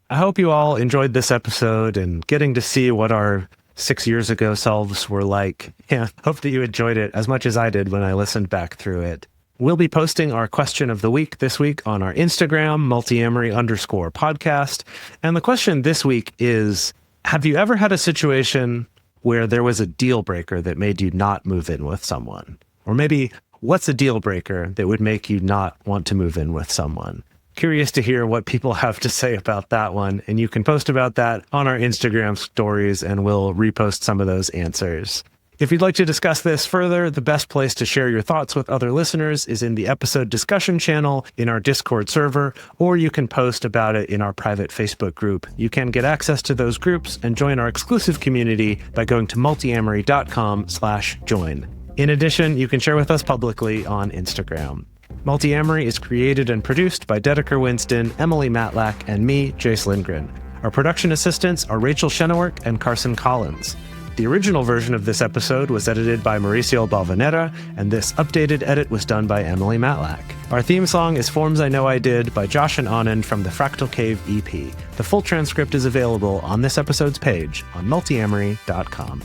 Speaker 1: I hope you all enjoyed this episode and getting to see what our 6 years ago selves were like. Yeah, hope that you enjoyed it as much as I did when I listened back through it. We'll be posting our question of the week this week on our Instagram, multiamory_podcast. And the question this week is, have you ever had a situation where there was a deal breaker that made you not move in with someone? Or maybe, what's a deal breaker that would make you not want to move in with someone? Curious to hear what people have to say about that one. And you can post about that on our Instagram stories and we'll repost some of those answers. If you'd like to discuss this further, the best place to share your thoughts with other listeners is in the episode discussion channel in our Discord server, or you can post about it in our private Facebook group. You can get access to those groups and join our exclusive community by going to multiamory.com/join. In addition, you can share with us publicly on Instagram. Multiamory is created and produced by Dedeker Winston, Emily Matlack, and me, Jace Lindgren. Our production assistants are Rachel Shenowork and Carson Collins. The original version of this episode was edited by Mauricio Balvanera, and this updated edit was done by Emily Matlack. Our theme song is Forms I Know I Did by Josh and Anand from the Fractal Cave EP. The full transcript is available on this episode's page on multiamory.com.